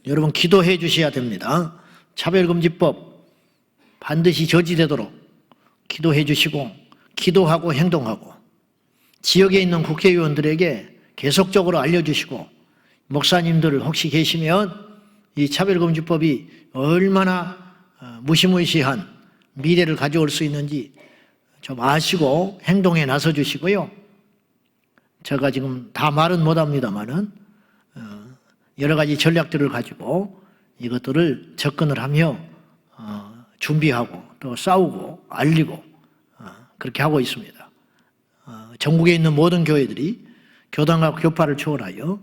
여러분 기도해 주셔야 됩니다. 차별금지법 반드시 저지되도록 기도해 주시고 기도하고 행동하고 지역에 있는 국회의원들에게 계속적으로 알려주시고 목사님들 혹시 계시면 이 차별금지법이 얼마나 무시무시한 미래를 가져올 수 있는지 좀 아시고 행동에 나서 주시고요. 제가 지금 다 말은 못합니다만은 여러 가지 전략들을 가지고 이것들을 접근을 하며 준비하고 또 싸우고 알리고 그렇게 하고 있습니다. 전국에 있는 모든 교회들이 교단과 교파를 초월하여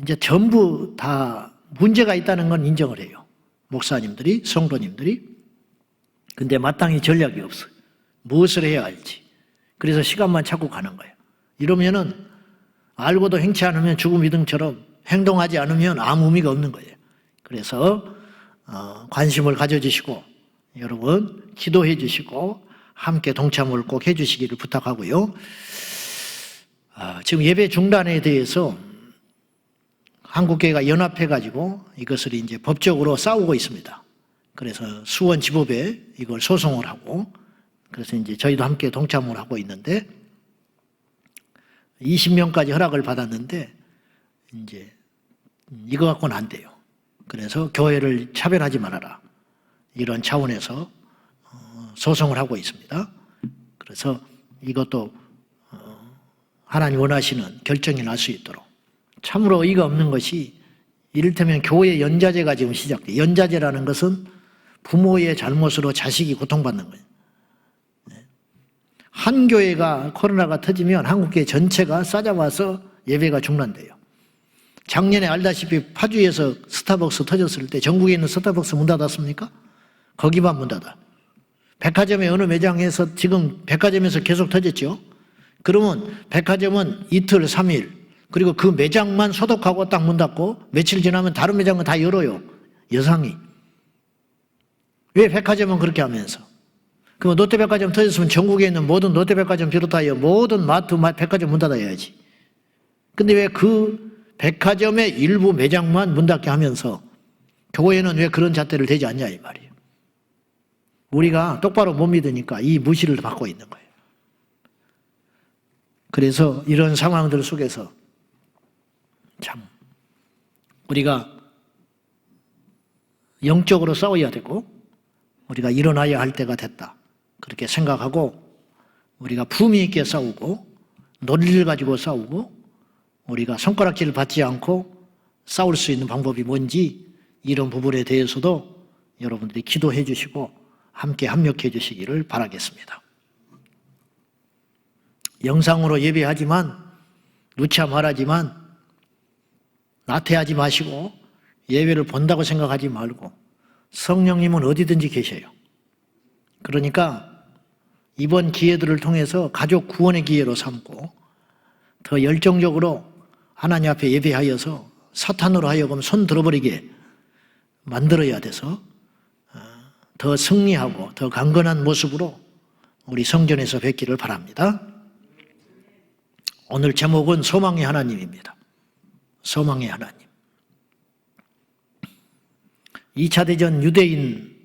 이제 전부 다 문제가 있다는 건 인정을 해요. 목사님들이, 성도님들이. 근데 마땅히 전략이 없어요. 무엇을 해야 할지. 그래서 시간만 찾고 가는 거예요. 이러면은 알고도 행치 않으면 죽음 이등처럼 행동하지 않으면 아무 의미가 없는 거예요. 그래서 관심을 가져주시고 여러분 기도해 주시고 함께 동참을 꼭 해주시기를 부탁하고요. 지금 예배 중단에 대해서 한국교회가 연합해가지고 이것을 이제 법적으로 싸우고 있습니다. 그래서 수원지법에 이걸 소송을 하고 그래서 이제 저희도 함께 동참을 하고 있는데 20명까지 허락을 받았는데 이제 이거 갖고는 안 돼요. 그래서 교회를 차별하지 말아라. 이런 차원에서 소송을 하고 있습니다. 그래서 이것도 하나님 원하시는 결정이 날 수 있도록 참으로 의의가 없는 것이 이를테면 교회 연자제가 지금 시작돼. 연자제라는 것은 부모의 잘못으로 자식이 고통받는 거예요. 한 교회가 코로나가 터지면 한국교회 전체가 싸잡아서 예배가 중단돼요. 작년에 알다시피 파주에서 스타벅스 터졌을 때 전국에 있는 스타벅스 문 닫았습니까? 거기만 문 닫아. 백화점의 어느 매장에서 지금 백화점에서 계속 터졌죠. 그러면 백화점은 이틀, 3일 그리고 그 매장만 소독하고 딱 문 닫고 며칠 지나면 다른 매장은 다 열어요. 여상이. 왜 백화점은 그렇게 하면서? 그럼 롯데백화점 터졌으면 전국에 있는 모든 롯데백화점 비롯하여 모든 마트, 백화점 문 닫아야지. 근데 왜 그 백화점의 일부 매장만 문 닫게 하면서 교회는 왜 그런 잣대를 대지 않냐 이 말이에요. 우리가 똑바로 못 믿으니까 이 무시를 받고 있는 거예요. 그래서 이런 상황들 속에서 참 우리가 영적으로 싸워야 되고 우리가 일어나야 할 때가 됐다. 그렇게 생각하고 우리가 품위 있게 싸우고 논리를 가지고 싸우고 우리가 손가락질을 받지 않고 싸울 수 있는 방법이 뭔지 이런 부분에 대해서도 여러분들이 기도해 주시고 함께 합력해 주시기를 바라겠습니다. 영상으로 예배하지만 누차 말하지만 나태하지 마시고 예배를 본다고 생각하지 말고 성령님은 어디든지 계셔요. 그러니까 이번 기회들을 통해서 가족 구원의 기회로 삼고 더 열정적으로 하나님 앞에 예배하여서 사탄으로 하여금 손 들어버리게 만들어야 돼서 더 승리하고 더 강건한 모습으로 우리 성전에서 뵙기를 바랍니다. 오늘 제목은 소망의 하나님입니다. 소망의 하나님. 2차 대전 유대인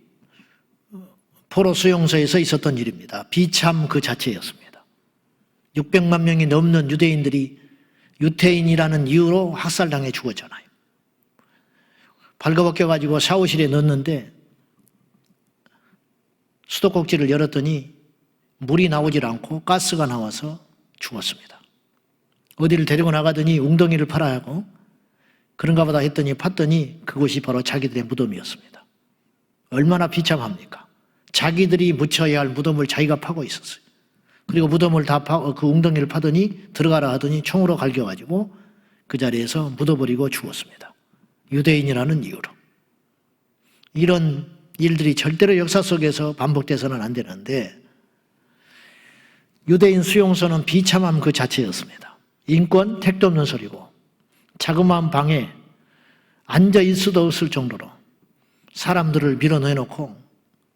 포로 수용소에서 있었던 일입니다. 비참 그 자체였습니다. 600만 명이 넘는 유대인들이 유태인이라는 이유로 학살당해 죽었잖아요. 발가벗겨가지고 샤워실에 넣었는데 수도꼭지를 열었더니 물이 나오질 않고 가스가 나와서 죽었습니다. 어디를 데리고 나가더니 웅덩이를 팔아야 하고 그런가 보다 했더니 팠더니 그곳이 바로 자기들의 무덤이었습니다. 얼마나 비참합니까? 자기들이 묻혀야 할 무덤을 자기가 파고 있었어요. 그리고 무덤을 다 그 웅덩이를 파더니 들어가라 하더니 총으로 갈겨가지고 그 자리에서 묻어버리고 죽었습니다. 유대인이라는 이유로. 이런 일들이 절대로 역사 속에서 반복돼서는 안 되는데 유대인 수용소는 비참함 그 자체였습니다. 인권 택도 없는 소리고 자그마한 방에 앉아있을 수도 없을 정도로 사람들을 밀어넣어놓고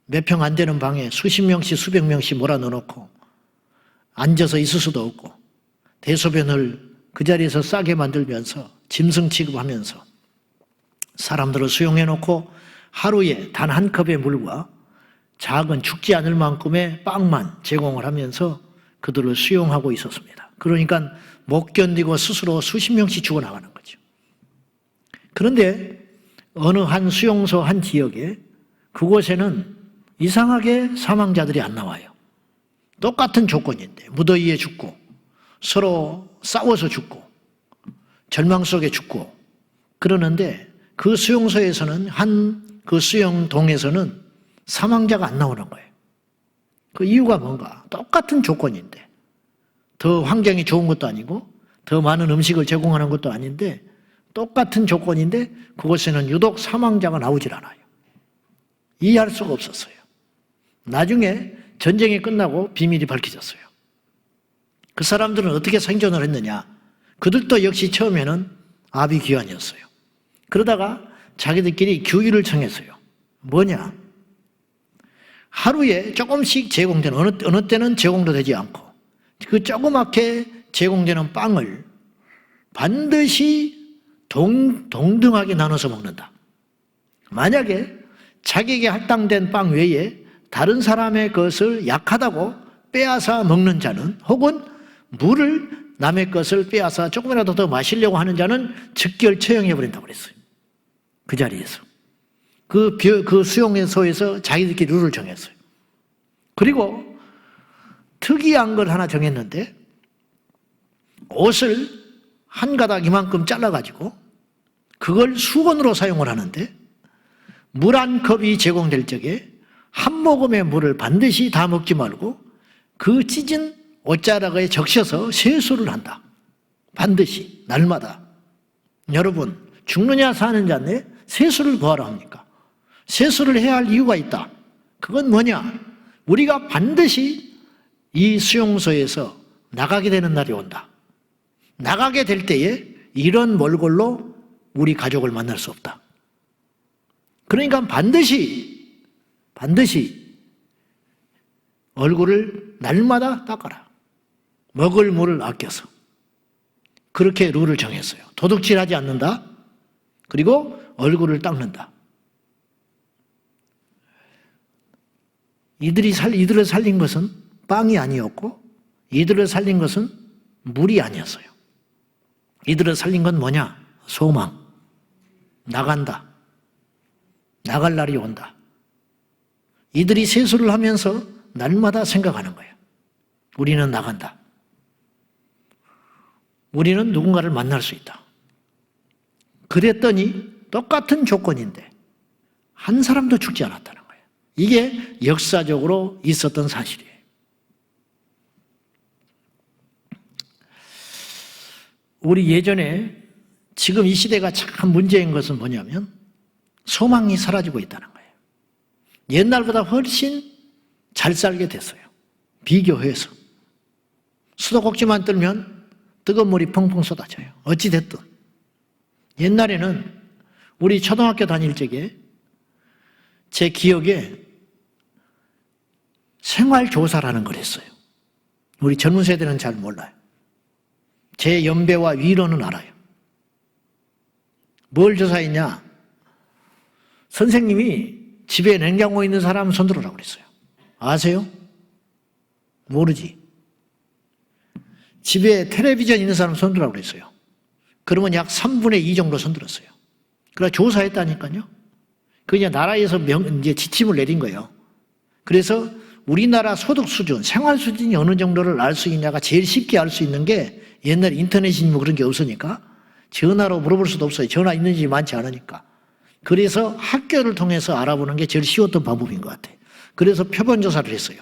몇 평 안 되는 방에 수십 명씩 수백 명씩 몰아넣어놓고 앉아서 있을 수도 없고 대소변을 그 자리에서 싸게 만들면서 짐승 취급하면서 사람들을 수용해 놓고 하루에 단 한 컵의 물과 작은 죽지 않을 만큼의 빵만 제공을 하면서 그들을 수용하고 있었습니다. 그러니까 못 견디고 스스로 수십 명씩 죽어나가는 거죠. 그런데 어느 한 수용소 한 지역에 그곳에는 이상하게 사망자들이 안 나와요. 똑같은 조건인데 무더위에 죽고 서로 싸워서 죽고 절망 속에 죽고 그러는데 그 수용소에서는 그 수용동에서는 사망자가 안 나오는 거예요. 그 이유가 뭔가? 똑같은 조건인데 더 환경이 좋은 것도 아니고 더 많은 음식을 제공하는 것도 아닌데 똑같은 조건인데 그곳에는 유독 사망자가 나오질 않아요. 이해할 수가 없었어요. 나중에 전쟁이 끝나고 비밀이 밝혀졌어요. 그 사람들은 어떻게 생존을 했느냐? 그들도 역시 처음에는 아비규환이었어요. 그러다가 자기들끼리 규율을 정했어요. 뭐냐? 하루에 조금씩 제공되는 어느 때는 제공도 되지 않고 그 조그맣게 제공되는 빵을 반드시 동등하게 나눠서 먹는다. 만약에 자기에게 할당된 빵 외에 다른 사람의 것을 약하다고 빼앗아 먹는 자는 혹은 물을 남의 것을 빼앗아 조금이라도 더 마시려고 하는 자는 즉결 처형해버린다고 그랬어요. 그 자리에서. 그 수용소에서 자기들끼리 룰을 정했어요. 그리고 특이한 걸 하나 정했는데 옷을 한 가닥 이만큼 잘라가지고 그걸 수건으로 사용을 하는데 물 한 컵이 제공될 적에 한 모금의 물을 반드시 다 먹지 말고 그 찢은 옷자락에 적셔서 세수를 한다. 반드시 날마다. 여러분 죽느냐 사느냐인데 세수를 뭐하러 합니까? 세수를 해야 할 이유가 있다. 그건 뭐냐? 우리가 반드시 이 수용소에서 나가게 되는 날이 온다. 나가게 될 때에 이런 몰골로 우리 가족을 만날 수 없다. 그러니까 반드시 얼굴을 날마다 닦아라. 먹을 물을 아껴서. 그렇게 룰을 정했어요. 도둑질하지 않는다. 그리고 얼굴을 닦는다. 이들을 살린 것은 빵이 아니었고 이들을 살린 것은 물이 아니었어요. 이들을 살린 건 뭐냐? 소망. 나간다. 나갈 날이 온다. 이들이 세수를 하면서 날마다 생각하는 거예요. 우리는 나간다. 우리는 누군가를 만날 수 있다. 그랬더니 똑같은 조건인데 한 사람도 죽지 않았다는 거예요. 이게 역사적으로 있었던 사실이에요. 우리 예전에 지금 이 시대가 참 문제인 것은 뭐냐면 소망이 사라지고 있다는 거예요. 옛날보다 훨씬 잘 살게 됐어요. 비교해서. 수도꼭지만 떨면 뜨거운 물이 펑펑 쏟아져요. 어찌됐든. 옛날에는 우리 초등학교 다닐 적에 제 기억에 생활조사라는 걸 했어요. 우리 젊은 세대는 잘 몰라요. 제 연배와 위로는 알아요. 뭘 조사했냐? 선생님이 집에 냉장고 있는 사람 손들어라고 그랬어요. 아세요? 모르지. 집에 텔레비전 있는 사람 손들어라고 그랬어요. 그러면 약 3분의 2 정도 손들었어요. 그래서 조사했다니까요. 그냥 나라에서 이제 지침을 내린 거예요. 그래서 우리나라 소득 수준, 생활 수준이 어느 정도를 알 수 있냐가 제일 쉽게 알 수 있는 게 옛날 인터넷이니 뭐 그런 게 없으니까 전화로 물어볼 수도 없어요. 전화 있는지 많지 않으니까. 그래서 학교를 통해서 알아보는 게 제일 쉬웠던 방법인 것 같아요. 그래서 표본조사를 했어요.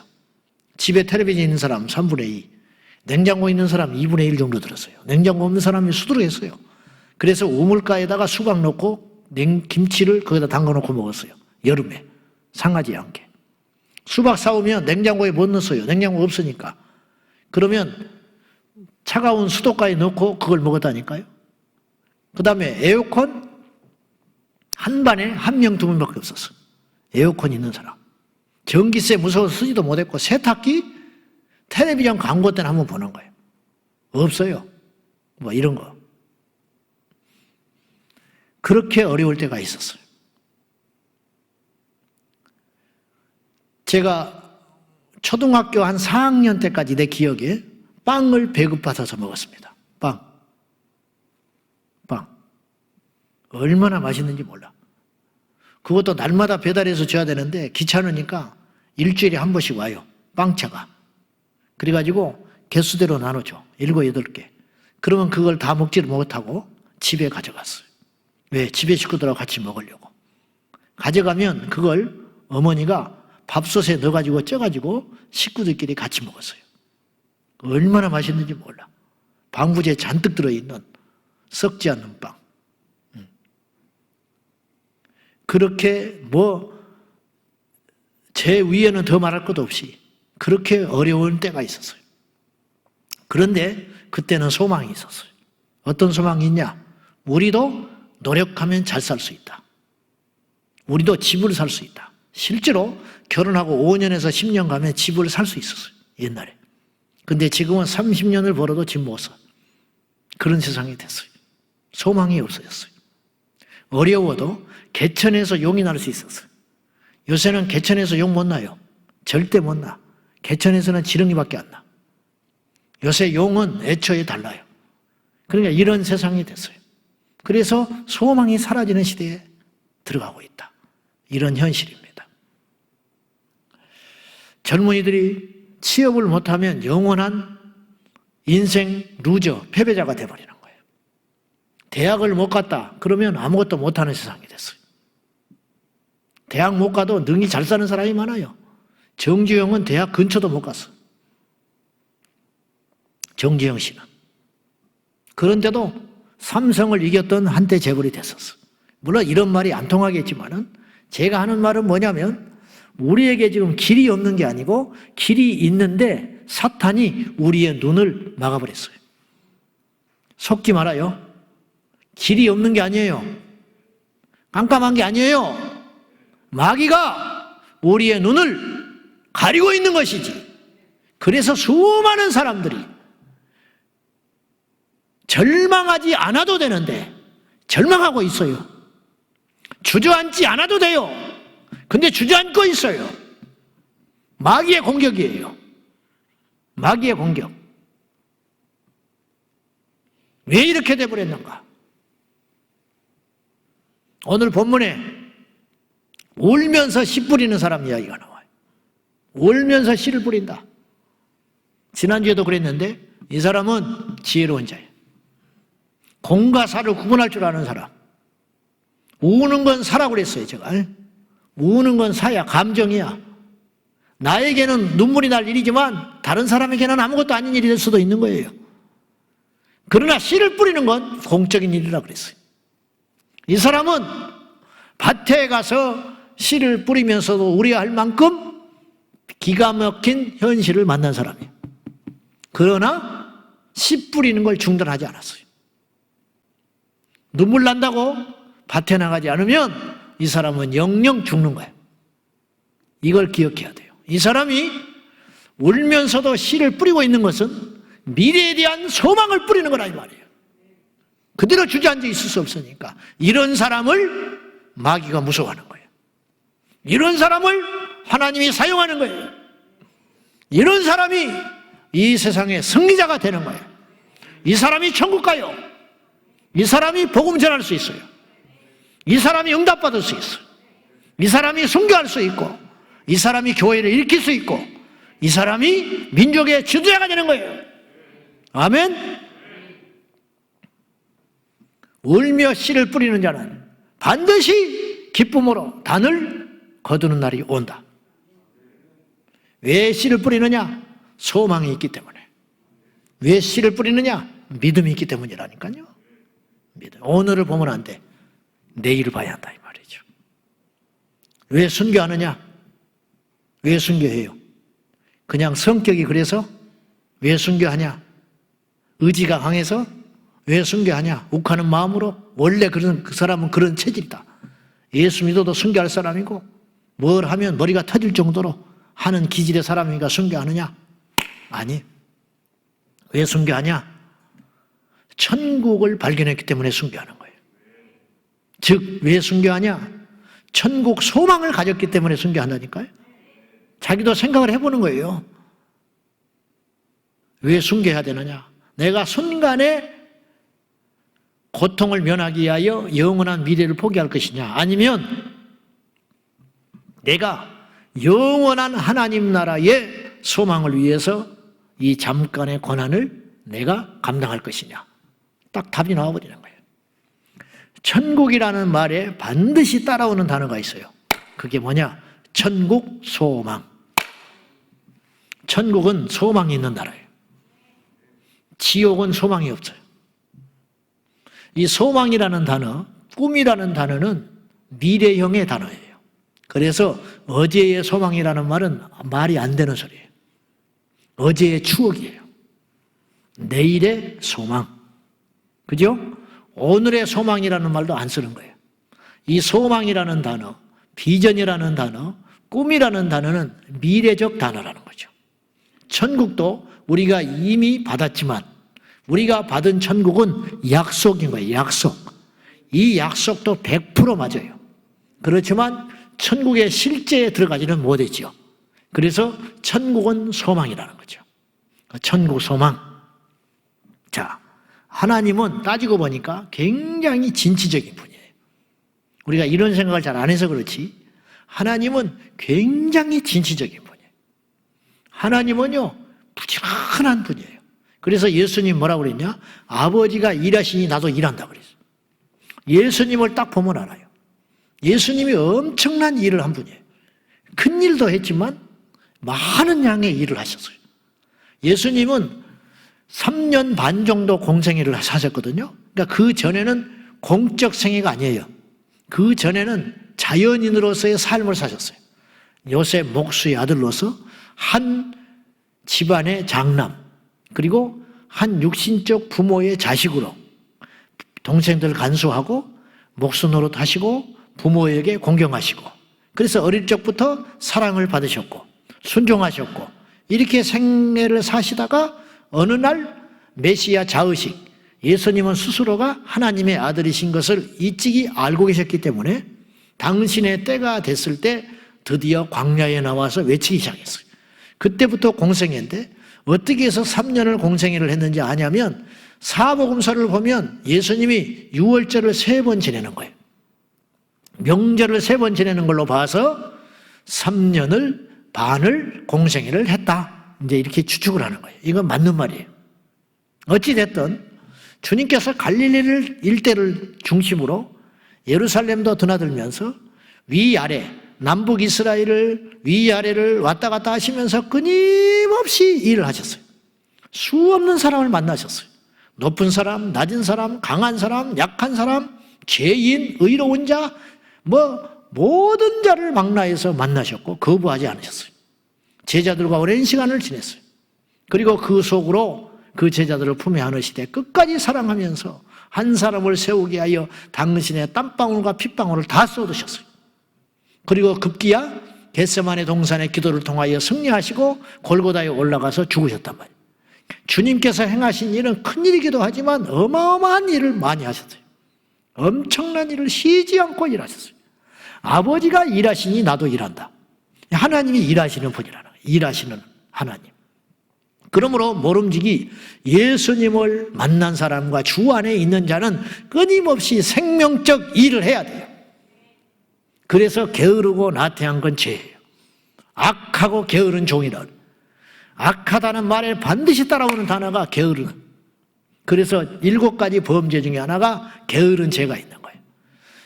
집에 텔레비전 있는 사람 3분의 2, 냉장고 있는 사람 2분의 1 정도 들었어요. 냉장고 없는 사람이 수두룩했어요. 그래서 우물가에다가 수박 넣고 김치를 거기다 담가놓고 먹었어요. 여름에 상하지 않게. 수박 사오면 냉장고에 못 넣었어요. 냉장고 없으니까. 그러면 차가운 수도가에 넣고 그걸 먹었다니까요. 그 다음에 에어컨 한 반에 한 명, 두 명밖에 없었어. 에어컨 있는 사람. 전기세 무서워서 쓰지도 못했고 세탁기, 텔레비전 광고 때는 한번 보는 거예요. 없어요. 뭐 이런 거. 그렇게 어려울 때가 있었어요. 제가 초등학교 한 4학년 때까지 내 기억에 빵을 배고파서 먹었습니다. 빵. 얼마나 맛있는지 몰라. 그것도 날마다 배달해서 줘야 되는데 귀찮으니까 일주일에 한 번씩 와요. 빵차가. 그래가지고 개수대로 나눠줘. 7, 8개. 그러면 그걸 다 먹지를 못하고 집에 가져갔어요. 왜? 집에 식구들하고 같이 먹으려고. 가져가면 그걸 어머니가 밥솥에 넣어가지고 쪄가지고 식구들끼리 같이 먹었어요. 얼마나 맛있는지 몰라. 방부제 잔뜩 들어있는 썩지 않는 빵. 그렇게 제 위에는 더 말할 것도 없이 그렇게 어려운 때가 있었어요. 그런데 그때는 소망이 있었어요. 어떤 소망이 있냐? 우리도 노력하면 잘 살 수 있다. 우리도 집을 살 수 있다. 실제로 결혼하고 5년에서 10년 가면 집을 살 수 있었어요. 옛날에. 근데 지금은 30년을 벌어도 집 못 사. 그런 세상이 됐어요. 소망이 없어졌어요. 어려워도 개천에서 용이 날 수 있었어요. 요새는 개천에서 용 못 나요. 절대 못 나. 개천에서는 지렁이밖에 안 나. 요새 용은 애초에 달라요. 그러니까 이런 세상이 됐어요. 그래서 소망이 사라지는 시대에 들어가고 있다. 이런 현실입니다. 젊은이들이 취업을 못하면 영원한 인생 루저, 패배자가 돼버리는 거예요. 대학을 못 갔다 그러면 아무것도 못하는 세상이 됐어요. 대학 못 가도 능히 잘 사는 사람이 많아요. 정주영은 대학 근처도 못 갔어. 정주영 씨는. 그런데도 삼성을 이겼던 한때 재벌이 됐었어. 물론 이런 말이 안 통하겠지만은 제가 하는 말은 뭐냐면 우리에게 지금 길이 없는 게 아니고 길이 있는데 사탄이 우리의 눈을 막아버렸어요. 속지 말아요. 길이 없는 게 아니에요. 깜깜한 게 아니에요. 마귀가 우리의 눈을 가리고 있는 것이지. 그래서 수많은 사람들이 절망하지 않아도 되는데 절망하고 있어요. 주저앉지 않아도 돼요. 근데 주저앉고 있어요. 마귀의 공격이에요. 마귀의 공격. 왜 이렇게 돼버렸는가? 오늘 본문에 울면서 씨 뿌리는 사람 이야기가 나와요. 울면서 씨를 뿌린다. 지난주에도 그랬는데 이 사람은 지혜로운 자예요. 공과 사를 구분할 줄 아는 사람. 우는 건 사라고 그랬어요, 제가. 우는 건 사야, 감정이야. 나에게는 눈물이 날 일이지만 다른 사람에게는 아무것도 아닌 일이 될 수도 있는 거예요. 그러나 씨를 뿌리는 건 공적인 일이라고 그랬어요. 이 사람은 밭에 가서 씨를 뿌리면서도 우려할 만큼 기가 막힌 현실을 만난 사람이에요. 그러나 씨 뿌리는 걸 중단하지 않았어요. 눈물 난다고 밭에 나가지 않으면 이 사람은 영영 죽는 거예요. 이걸 기억해야 돼요. 이 사람이 울면서도 씨를 뿌리고 있는 것은 미래에 대한 소망을 뿌리는 거라 이 말이에요. 그대로 주저앉아 있을 수 없으니까 이런 사람을 마귀가 무서워하는 거예요. 이런 사람을 하나님이 사용하는 거예요. 이런 사람이 이 세상의 승리자가 되는 거예요. 이 사람이 천국 가요. 이 사람이 복음 전할 수 있어요. 이 사람이 응답받을 수 있어요. 이 사람이 순교할 수 있고 이 사람이 교회를 일으킬 수 있고 이 사람이 민족의 지도자가 되는 거예요. 아멘. 울며 씨를 뿌리는 자는 반드시 기쁨으로 단을 거두는 날이 온다. 왜 씨를 뿌리느냐? 소망이 있기 때문에. 왜 씨를 뿌리느냐? 믿음이 있기 때문이라니까요. 믿음. 오늘을 보면 안 돼. 내일을 봐야 한다 이 말이죠. 왜 순교하느냐? 왜 순교해요? 그냥 성격이 그래서? 왜 순교하냐? 의지가 강해서? 왜 순교하냐? 욱하는 마음으로? 원래 그 사람은 그런 체질이다. 예수 믿어도 순교할 사람이고 뭘 하면 머리가 터질 정도로 하는 기질의 사람이니까 순교하느냐? 아니. 왜 순교하냐? 천국을 발견했기 때문에 순교하는 거예요. 즉 왜 순교하냐? 천국 소망을 가졌기 때문에 순교한다니까요. 자기도 생각을 해보는 거예요. 왜 순교해야 되느냐? 내가 순간에 고통을 면하기 위하여 영원한 미래를 포기할 것이냐? 아니면 내가 영원한 하나님 나라의 소망을 위해서 이 잠깐의 고난을 내가 감당할 것이냐? 딱 답이 나와버리는 거예요. 천국이라는 말에 반드시 따라오는 단어가 있어요. 그게 뭐냐? 천국 소망. 천국은 소망이 있는 나라예요. 지옥은 소망이 없어요. 이 소망이라는 단어, 꿈이라는 단어는 미래형의 단어예요. 그래서 어제의 소망이라는 말은 말이 안 되는 소리예요. 어제의 추억이에요. 내일의 소망. 그죠? 오늘의 소망이라는 말도 안 쓰는 거예요. 이 소망이라는 단어, 비전이라는 단어, 꿈이라는 단어는 미래적 단어라는 거죠. 천국도 우리가 이미 받았지만 우리가 받은 천국은 약속인 거예요. 약속. 이 약속도 100% 맞아요. 그렇지만 천국의 실제에 들어가지는 못했죠. 그래서 천국은 소망이라는 거죠. 천국 소망. 자, 하나님은 따지고 보니까 굉장히 진취적인 분이에요. 우리가 이런 생각을 잘 안 해서 그렇지 하나님은 굉장히 진취적인 분이에요. 하나님은요 부지런한 분이에요. 그래서 예수님 뭐라고 그랬냐? 아버지가 일하시니 나도 일한다 그랬어요. 예수님을 딱 보면 알아요. 예수님이 엄청난 일을 한 분이에요. 큰 일도 했지만 많은 양의 일을 하셨어요. 예수님은 3년 반 정도 공생애를 사셨거든요. 그러니까 그 전에는 공적 생애가 아니에요. 그 전에는 자연인으로서의 삶을 사셨어요. 요셉 목수의 아들로서 한 집안의 장남, 그리고 한 육신적 부모의 자식으로 동생들 간수하고 목수 노릇 하시고 부모에게 공경하시고, 그래서 어릴 적부터 사랑을 받으셨고 순종하셨고 이렇게 생애를 사시다가 어느 날 메시아 자의식, 예수님은 스스로가 하나님의 아들이신 것을 일찍이 알고 계셨기 때문에 당신의 때가 됐을 때 드디어 광야에 나와서 외치기 시작했어요. 그때부터 공생애인데 어떻게 해서 3년을 공생애를 했는지 아냐면 사복음서를 보면 예수님이 유월절을 3번 지내는 거예요. 명절을 3번 지내는 걸로 봐서 3년을 반을 공생애를 했다. 이제 이렇게 추측을 하는 거예요. 이건 맞는 말이에요. 어찌됐든 주님께서 갈릴리 일대를 중심으로 예루살렘도 드나들면서 위아래, 남북 이스라엘을 위아래를 왔다 갔다 하시면서 끊임없이 일을 하셨어요. 수없는 사람을 만나셨어요. 높은 사람, 낮은 사람, 강한 사람, 약한 사람, 죄인, 의로운 자, 모든 자를 망라해서 만나셨고 거부하지 않으셨어요. 제자들과 오랜 시간을 지냈어요. 그리고 그 속으로 그 제자들을 품에 안으시되 끝까지 사랑하면서 한 사람을 세우기 위하여 당신의 땀방울과 핏방울을 다 쏟으셨어요. 그리고 급기야 겟세마네 동산의 기도를 통하여 승리하시고 골고다에 올라가서 죽으셨단 말이에요. 주님께서 행하신 일은 큰일이기도 하지만 어마어마한 일을 많이 하셨어요. 엄청난 일을 쉬지 않고 일하셨어요. 아버지가 일하시니 나도 일한다. 하나님이 일하시는 분이라는 거예요. 일하시는 하나님. 그러므로 모름지기 예수님을 만난 사람과 주 안에 있는 자는 끊임없이 생명적 일을 해야 돼요. 그래서 게으르고 나태한 건 죄예요. 악하고 게으른 종이란, 악하다는 말에 반드시 따라오는 단어가 게으른. 그래서 7가지 범죄 중에 하나가 게으른 죄가 있는 거예요.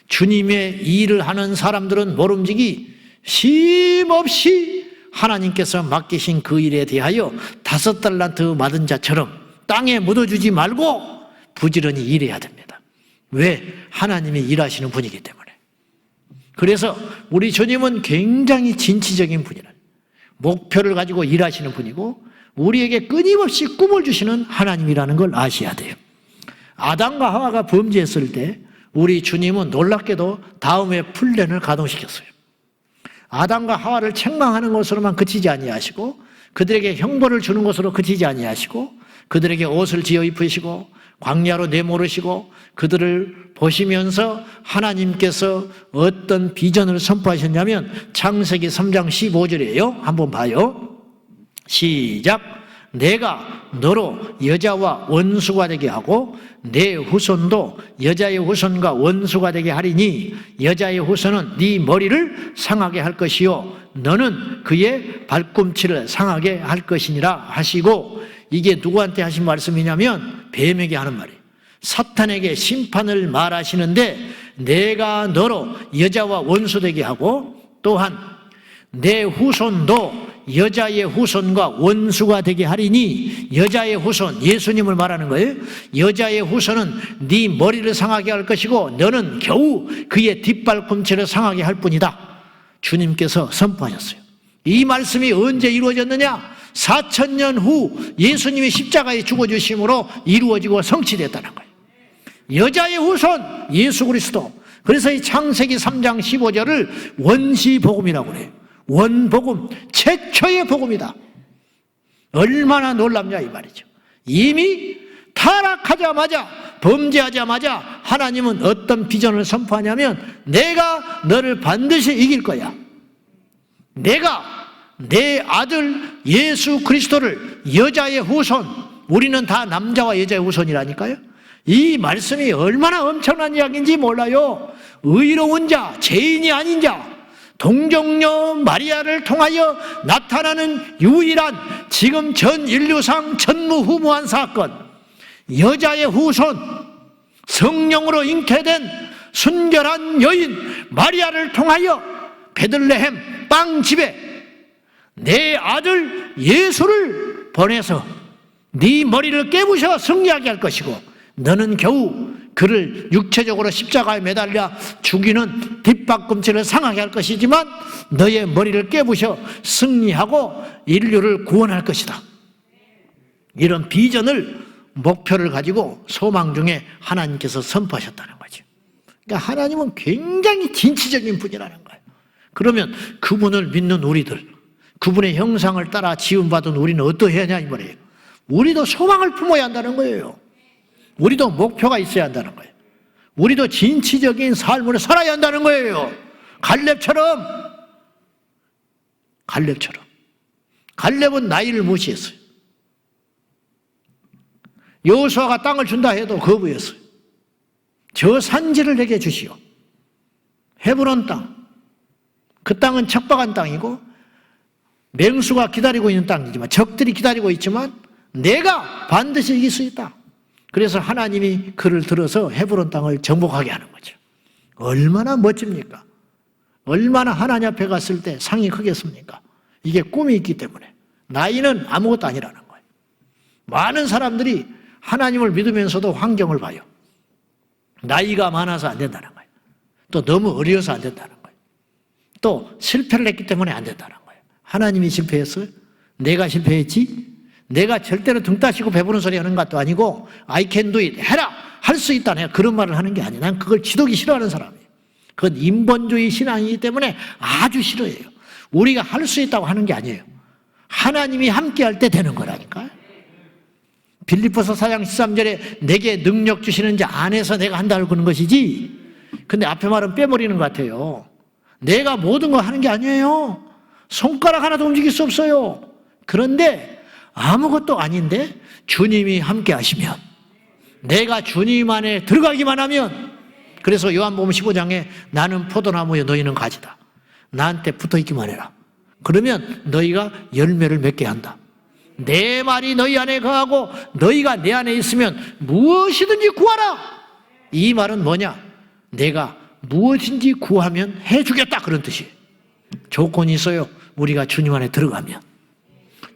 주님의 일을 하는 사람들은 모름지기 쉼없이 하나님께서 맡기신 그 일에 대하여 5달란트 받은 자처럼 땅에 묻어주지 말고 부지런히 일해야 됩니다. 왜? 하나님이 일하시는 분이기 때문에. 그래서 우리 주님은 굉장히 진취적인 분이라, 목표를 가지고 일하시는 분이고 우리에게 끊임없이 꿈을 주시는 하나님이라는 걸 아셔야 돼요. 아담과 하와가 범죄했을 때 우리 주님은 놀랍게도 다음에 플랜을 가동시켰어요. 아담과 하와를 책망하는 것으로만 그치지 아니하시고 그들에게 형벌을 주는 것으로 그치지 아니하시고 그들에게 옷을 지어 입히시고 광야로 내모르시고 그들을 보시면서 하나님께서 어떤 비전을 선포하셨냐면 창세기 3장 15절이에요. 한번 봐요. 시작. 내가 너로 여자와 원수가 되게 하고 내 후손도 여자의 후손과 원수가 되게 하리니 여자의 후손은 네 머리를 상하게 할 것이요 너는 그의 발꿈치를 상하게 할 것이니라 하시고, 이게 누구한테 하신 말씀이냐면 뱀에게 하는 말이에요. 사탄에게 심판을 말하시는데 내가 너로 여자와 원수 되게 하고 또한 내 후손도 여자의 후손과 원수가 되게 하리니, 여자의 후손, 예수님을 말하는 거예요. 여자의 후손은 네 머리를 상하게 할 것이고 너는 겨우 그의 뒷발꿈치를 상하게 할 뿐이다. 주님께서 선포하셨어요. 이 말씀이 언제 이루어졌느냐? 4000년 후 예수님이 십자가에 죽어주심으로 이루어지고 성취됐다는 거예요. 여자의 후손 예수 그리스도. 그래서 이 창세기 3장 15절을 원시복음이라고 그래요. 원복음, 최초의 복음이다. 얼마나 놀랍냐 이 말이죠. 이미 타락하자마자, 범죄하자마자 하나님은 어떤 비전을 선포하냐면 내가 너를 반드시 이길 거야. 내가 내 아들 예수 그리스도를 여자의 후손, 우리는 다 남자와 여자의 후손이라니까요. 이 말씀이 얼마나 엄청난 이야기인지 몰라요. 의로운 자, 죄인이 아닌 자, 동정녀 마리아를 통하여 나타나는 유일한 지금 전 인류상 전무후무한 사건, 여자의 후손, 성령으로 잉태된 순결한 여인 마리아를 통하여 베들레헴 빵집에 내 아들 예수를 보내서 네 머리를 깨부셔 승리하게 할 것이고 너는 겨우 그를 육체적으로 십자가에 매달려 죽이는 뒷발꿈치를 상하게 할 것이지만 너의 머리를 깨부셔 승리하고 인류를 구원할 것이다. 이런 비전을, 목표를 가지고 소망 중에 하나님께서 선포하셨다는 거죠. 그러니까 하나님은 굉장히 진취적인 분이라는 거예요. 그러면 그분을 믿는 우리들, 그분의 형상을 따라 지음받은 우리는 어떠해야 하냐 이 말이에요. 우리도 소망을 품어야 한다는 거예요. 우리도 목표가 있어야 한다는 거예요. 우리도 진취적인 삶을 살아야 한다는 거예요. 갈렙처럼. 갈렙은 나이를 무시했어요. 여호수아가 땅을 준다 해도 거부했어요. 저 산지를 내게 주시오. 헤브론 땅. 그 땅은 척박한 땅이고 맹수가 기다리고 있는 땅이지만, 적들이 기다리고 있지만 내가 반드시 이길 수 있다. 그래서 하나님이 그를 들어서 헤브론 땅을 정복하게 하는 거죠. 얼마나 멋집니까? 얼마나 하나님 앞에 갔을 때 상이 크겠습니까? 이게 꿈이 있기 때문에. 나이는 아무것도 아니라는 거예요. 많은 사람들이 하나님을 믿으면서도 환경을 봐요. 나이가 많아서 안 된다는 거예요. 또 너무 어려서 안 된다는 거예요. 또 실패를 했기 때문에 안 된다는 거예요. 하나님이 실패했어요? 내가 실패했지? 내가 절대로 등 따시고 배부른 소리 하는 것도 아니고 I can do it, 해라! 할 수 있다. 내가 그런 말을 하는 게 아니에요. 난 그걸 지독히 싫어하는 사람이에요. 그건 인본주의 신앙이기 때문에 아주 싫어해요. 우리가 할 수 있다고 하는 게 아니에요. 하나님이 함께 할 때 되는 거라니까요. 빌립보서 4장 13절에 내게 능력 주시는 자 안에서 내가 한다고 그러는 것이지, 근데 앞에 말은 빼버리는 것 같아요. 내가 모든 거 하는 게 아니에요. 손가락 하나도 움직일 수 없어요. 그런데 아무것도 아닌데 주님이 함께 하시면, 내가 주님 안에 들어가기만 하면, 그래서 요한복음 15장에 나는 포도나무여 너희는 가지다. 나한테 붙어있기만 해라. 그러면 너희가 열매를 맺게 한다. 내 말이 너희 안에 거하고 너희가 내 안에 있으면 무엇이든지 구하라. 이 말은 뭐냐? 내가 무엇인지 구하면 해주겠다, 그런 뜻이에요. 조건이 있어요. 우리가 주님 안에 들어가면,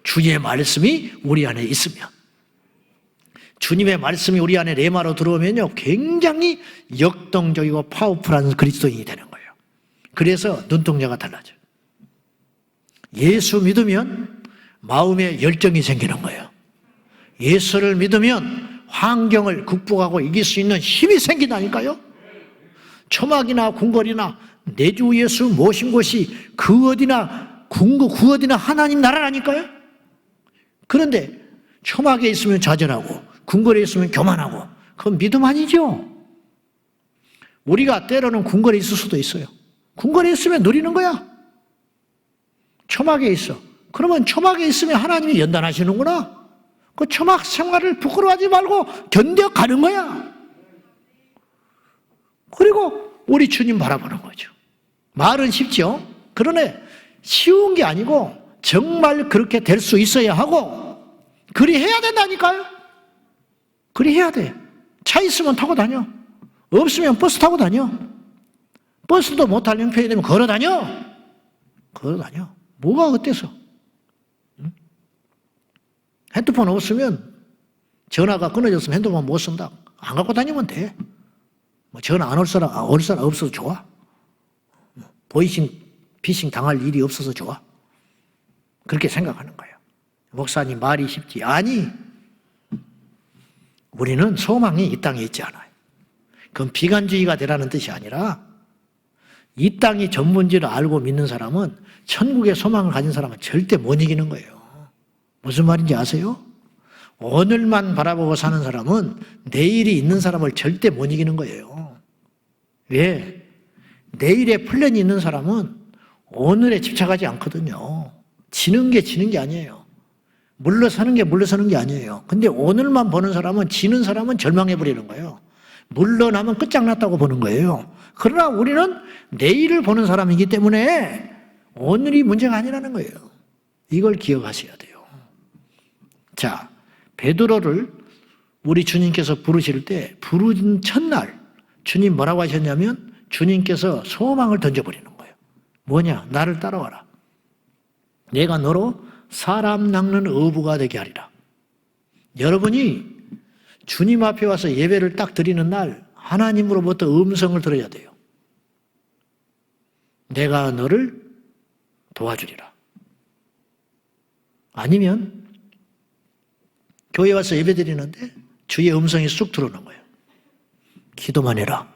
주의 말씀이 우리 안에 있으면. 주님의 말씀이 우리 안에 레마로 들어오면요 굉장히 역동적이고 파워풀한 그리스도인이 되는 거예요. 그래서 눈동자가 달라져요. 예수 믿으면 마음에 열정이 생기는 거예요. 예수를 믿으면 환경을 극복하고 이길 수 있는 힘이 생긴다니까요. 초막이나 궁궐이나 내 주 예수 모신 곳이 그 어디나 궁극 그 어디나 하나님 나라라니까요. 그런데 초막에 있으면 좌절하고 궁궐에 있으면 교만하고 그건 믿음 아니죠. 우리가 때로는 궁궐에 있을 수도 있어요. 궁궐에 있으면 누리는 거야. 초막에 있어. 그러면 초막에 있으면 하나님이 연단하시는구나. 그 초막 생활을 부끄러워하지 말고 견뎌가는 거야. 그리고 우리 주님 바라보는 거죠. 말은 쉽죠. 그러나 쉬운 게 아니고 정말 그렇게 될 수 있어야 하고 그리 해야 된다니까요. 그리 해야 돼. 차 있으면 타고 다녀. 없으면 버스 타고 다녀. 버스도 못 탈 형편이 되면 걸어 다녀. 걸어 다녀. 뭐가 어때서? 응? 핸드폰 없으면 전화가 끊어졌으면 핸드폰 못 쓴다. 안 갖고 다니면 돼. 뭐 전화 안 올 사람 없어도 좋아. 피싱 당할 일이 없어서 좋아. 그렇게 생각하는 거예요. 목사님 말이 쉽지. 아니, 우리는 소망이 이 땅에 있지 않아요. 그건 비관주의가 되라는 뜻이 아니라 이 땅이 전부인지를 알고 믿는 사람은 천국의 소망을 가진 사람은 절대 못 이기는 거예요. 무슨 말인지 아세요? 오늘만 바라보고 사는 사람은 내일이 있는 사람을 절대 못 이기는 거예요. 왜? 내일에 플랜이 있는 사람은 오늘에 집착하지 않거든요. 지는 게 아니에요. 물러서는 게 아니에요. 근데 오늘만 보는 사람은, 지는 사람은 절망해버리는 거예요. 물러나면 끝장났다고 보는 거예요. 그러나 우리는 내일을 보는 사람이기 때문에 오늘이 문제가 아니라는 거예요. 이걸 기억하셔야 돼요. 자, 베드로를 우리 주님께서 부르실 때 부르는 첫날 주님 뭐라고 하셨냐면 주님께서 소망을 던져버리는 거예요. 뭐냐? 나를 따라와라. 내가 너로 사람 낚는 어부가 되게 하리라. 여러분이 주님 앞에 와서 예배를 딱 드리는 날 하나님으로부터 음성을 들어야 돼요. 내가 너를 도와주리라. 아니면 교회 와서 예배 드리는데 주의 음성이 쑥 들어오는 거예요. 기도만 해라.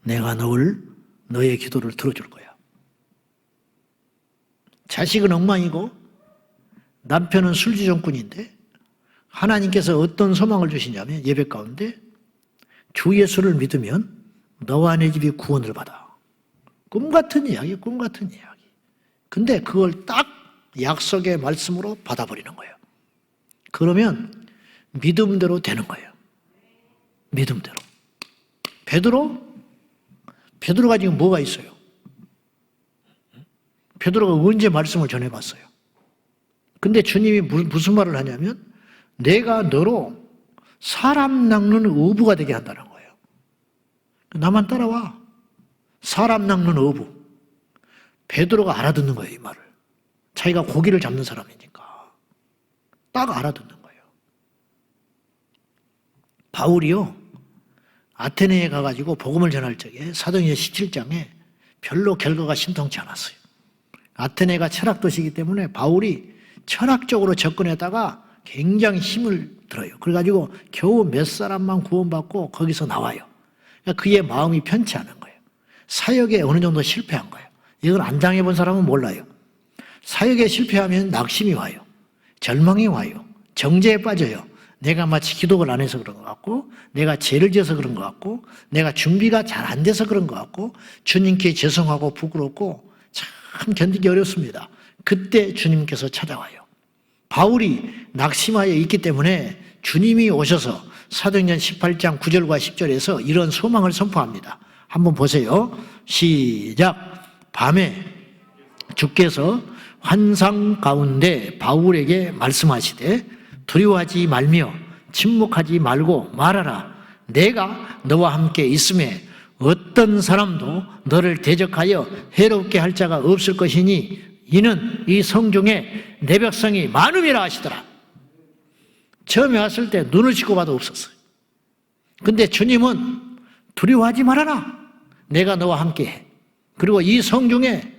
내가 너의 기도를 들어줄 거야. 자식은 엉망이고 남편은 술주정꾼인데 하나님께서 어떤 소망을 주시냐면 예배 가운데 주 예수를 믿으면 너와 내 집이 구원을 받아. 꿈 같은 이야기. 근데 그걸 딱 약속의 말씀으로 받아버리는 거예요. 그러면 믿음대로 되는 거예요. 믿음대로. 베드로가 지금 뭐가 있어요? 베드로가 언제 말씀을 전해봤어요? 근데 주님이 무슨 말을 하냐면 내가 너로 사람 낚는 어부가 되게 한다는 거예요. 나만 따라와. 사람 낚는 어부. 베드로가 알아듣는 거예요, 이 말을. 자기가 고기를 잡는 사람이니까. 딱 알아듣는 거예요. 바울이요, 아테네에 가가지고 복음을 전할 적에 사도행전 17장에 별로 결과가 신통치 않았어요. 아테네가 철학도시이기 때문에 바울이 철학적으로 접근했다가 굉장히 힘을 들어요. 그래가지고 겨우 몇 사람만 구원받고 거기서 나와요. 그러니까 그의 마음이 편치 않은 거예요. 사역에 어느 정도 실패한 거예요. 이걸 안 당해본 사람은 몰라요. 사역에 실패하면 낙심이 와요. 절망이 와요. 정죄에 빠져요. 내가 마치 기도를 안 해서 그런 것 같고, 내가 죄를 지어서 그런 것 같고, 내가 준비가 잘 안 돼서 그런 것 같고, 주님께 죄송하고 부끄럽고 참 견디기 어렵습니다. 그때 주님께서 찾아와요. 바울이 낙심하여 있기 때문에 주님이 오셔서 사도행전 18장 9절과 10절에서 이런 소망을 선포합니다. 한번 보세요. 시작. 밤에 주께서 환상 가운데 바울에게 말씀하시되 두려워하지 말며 침묵하지 말고 말하라. 내가 너와 함께 있음에 어떤 사람도 너를 대적하여 해롭게 할 자가 없을 것이니 이는 이 성중에 내 백성이 많음이라 하시더라. 처음에 왔을 때 눈을 씻고 봐도 없었어요. 근데 주님은 두려워하지 말아라. 내가 너와 함께 해. 그리고 이 성중에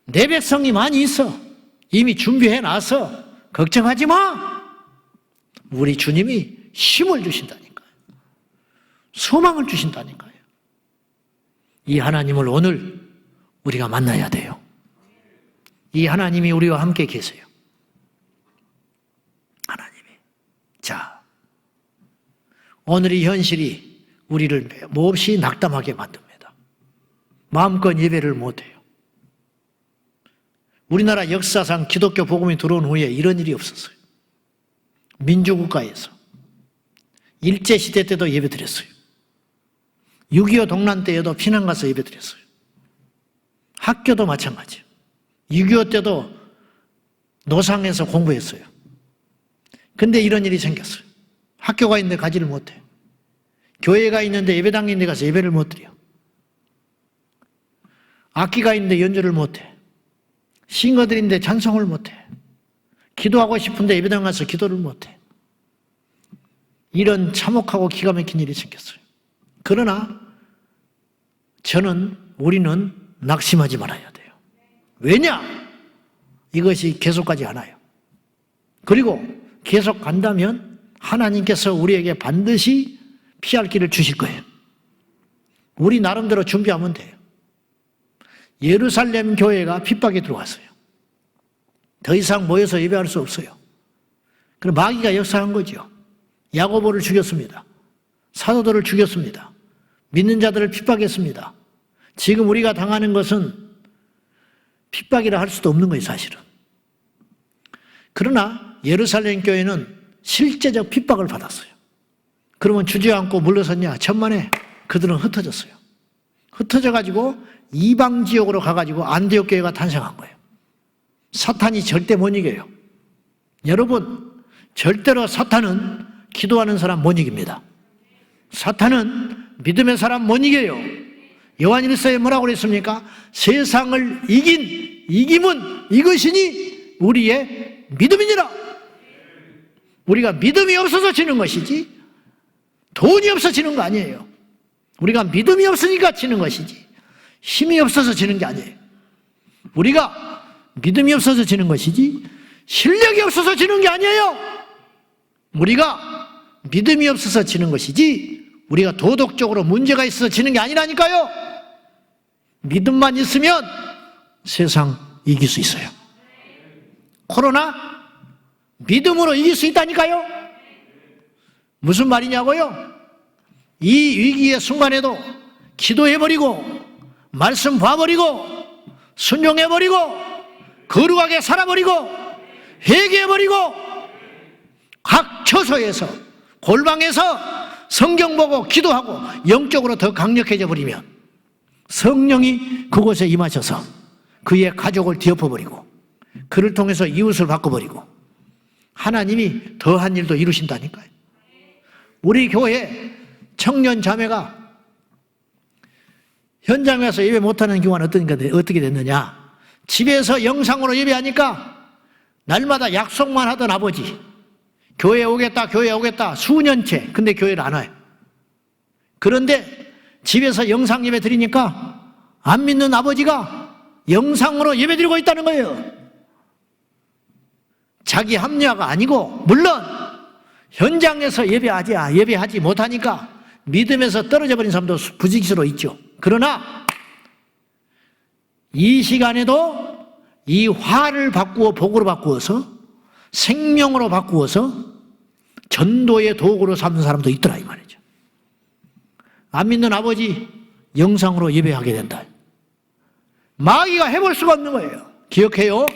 내 백성이 많이 있어. 이미 준비해 놔서 걱정하지 마. 우리 주님이 힘을 주신다니까요. 소망을 주신다니까요. 이 하나님을 오늘 우리가 만나야 돼요. 이 하나님이 우리와 함께 계세요. 오늘의 현실이 우리를 몹시 낙담하게 만듭니다. 마음껏 예배를 못해요. 우리나라 역사상 기독교 복음이 들어온 후에 이런 일이 없었어요. 민주국가에서 일제시대 때도 예배드렸어요. 6.25 동란 때에도 피난 가서 예배드렸어요. 학교도 마찬가지예요. 6.25 때도 노상에서 공부했어요. 근데 이런 일이 생겼어요. 학교가 있는데 가지를 못해. 교회가 있는데 예배당 있는데 가서 예배를 못 드려. 악기가 있는데 연주를 못해. 싱어들이 있는데 찬송을 못해. 기도하고 싶은데 예배당 가서 기도를 못해. 이런 참혹하고 기가 막힌 일이 생겼어요. 그러나 우리는 낙심하지 말아야 돼요. 왜냐? 이것이 계속가지 않아요. 그리고 계속 간다면 하나님께서 우리에게 반드시 피할 길을 주실 거예요. 우리 나름대로 준비하면 돼요. 예루살렘 교회가 핍박에 들어왔어요. 더 이상 모여서 예배할 수 없어요. 그럼 마귀가 역사한 거죠. 야고보를 죽였습니다. 사도들을 죽였습니다. 믿는 자들을 핍박했습니다. 지금 우리가 당하는 것은 핍박이라 할 수도 없는 거예요, 사실은. 그러나 예루살렘 교회는 실제적 핍박을 받았어요. 그러면 주저앉고 물러섰냐? 천만에 그들은 흩어졌어요. 흩어져가지고 이방 지역으로 가가지고 안디옥 교회가 탄생한 거예요. 사탄이 절대 못 이겨요. 여러분, 절대로 사탄은 기도하는 사람 못 이깁니다. 사탄은 믿음의 사람 못 이겨요. 요한일서에 뭐라고 그랬습니까? 세상을 이김은 이것이니 우리의 믿음이니라. 우리가 믿음이 없어서 지는 것이지 돈이 없어서 지는 거 아니에요. 우리가 믿음이 없으니까 지는 것이지 힘이 없어서 지는 게 아니에요. 우리가 믿음이 없어서 지는 것이지 실력이 없어서 지는 게 아니에요. 우리가 믿음이 없어서 지는 것이지 우리가 도덕적으로 문제가 있어서 지는 게 아니라니까요. 믿음만 있으면 세상 이길 수 있어요. 코로나 믿음으로 이길 수 있다니까요. 무슨 말이냐고요? 이 위기의 순간에도 기도해버리고 말씀 봐버리고 순종해버리고 거룩하게 살아버리고 회개해버리고 각 처소에서 골방에서 성경 보고 기도하고 영적으로 더 강력해져 버리면 성령이 그곳에 임하셔서 그의 가족을 뒤엎어버리고 그를 통해서 이웃을 바꿔버리고 하나님이 더한 일도 이루신다니까요. 우리 교회 청년 자매가 현장에 와서 예배 못하는 경우는 어떻게 됐느냐? 집에서 영상으로 예배하니까 날마다 약속만 하던 아버지 교회에 오겠다 수년째. 근데 교회를 안 와요. 그런데 집에서 영상 예배 드리니까 안 믿는 아버지가 영상으로 예배 드리고 있다는 거예요. 자기 합리화가 아니고 물론 현장에서 예배하지 못하니까 믿음에서 떨어져 버린 사람도 부지기수로 있죠. 그러나 이 시간에도 이 화를 바꾸어 복으로 바꾸어서 생명으로 바꾸어서 전도의 도구로 삼는 사람도 있더라 이 말이죠. 안 믿는 아버지 영상으로 예배하게 된다. 마귀가 해볼 수가 없는 거예요. 기억해요.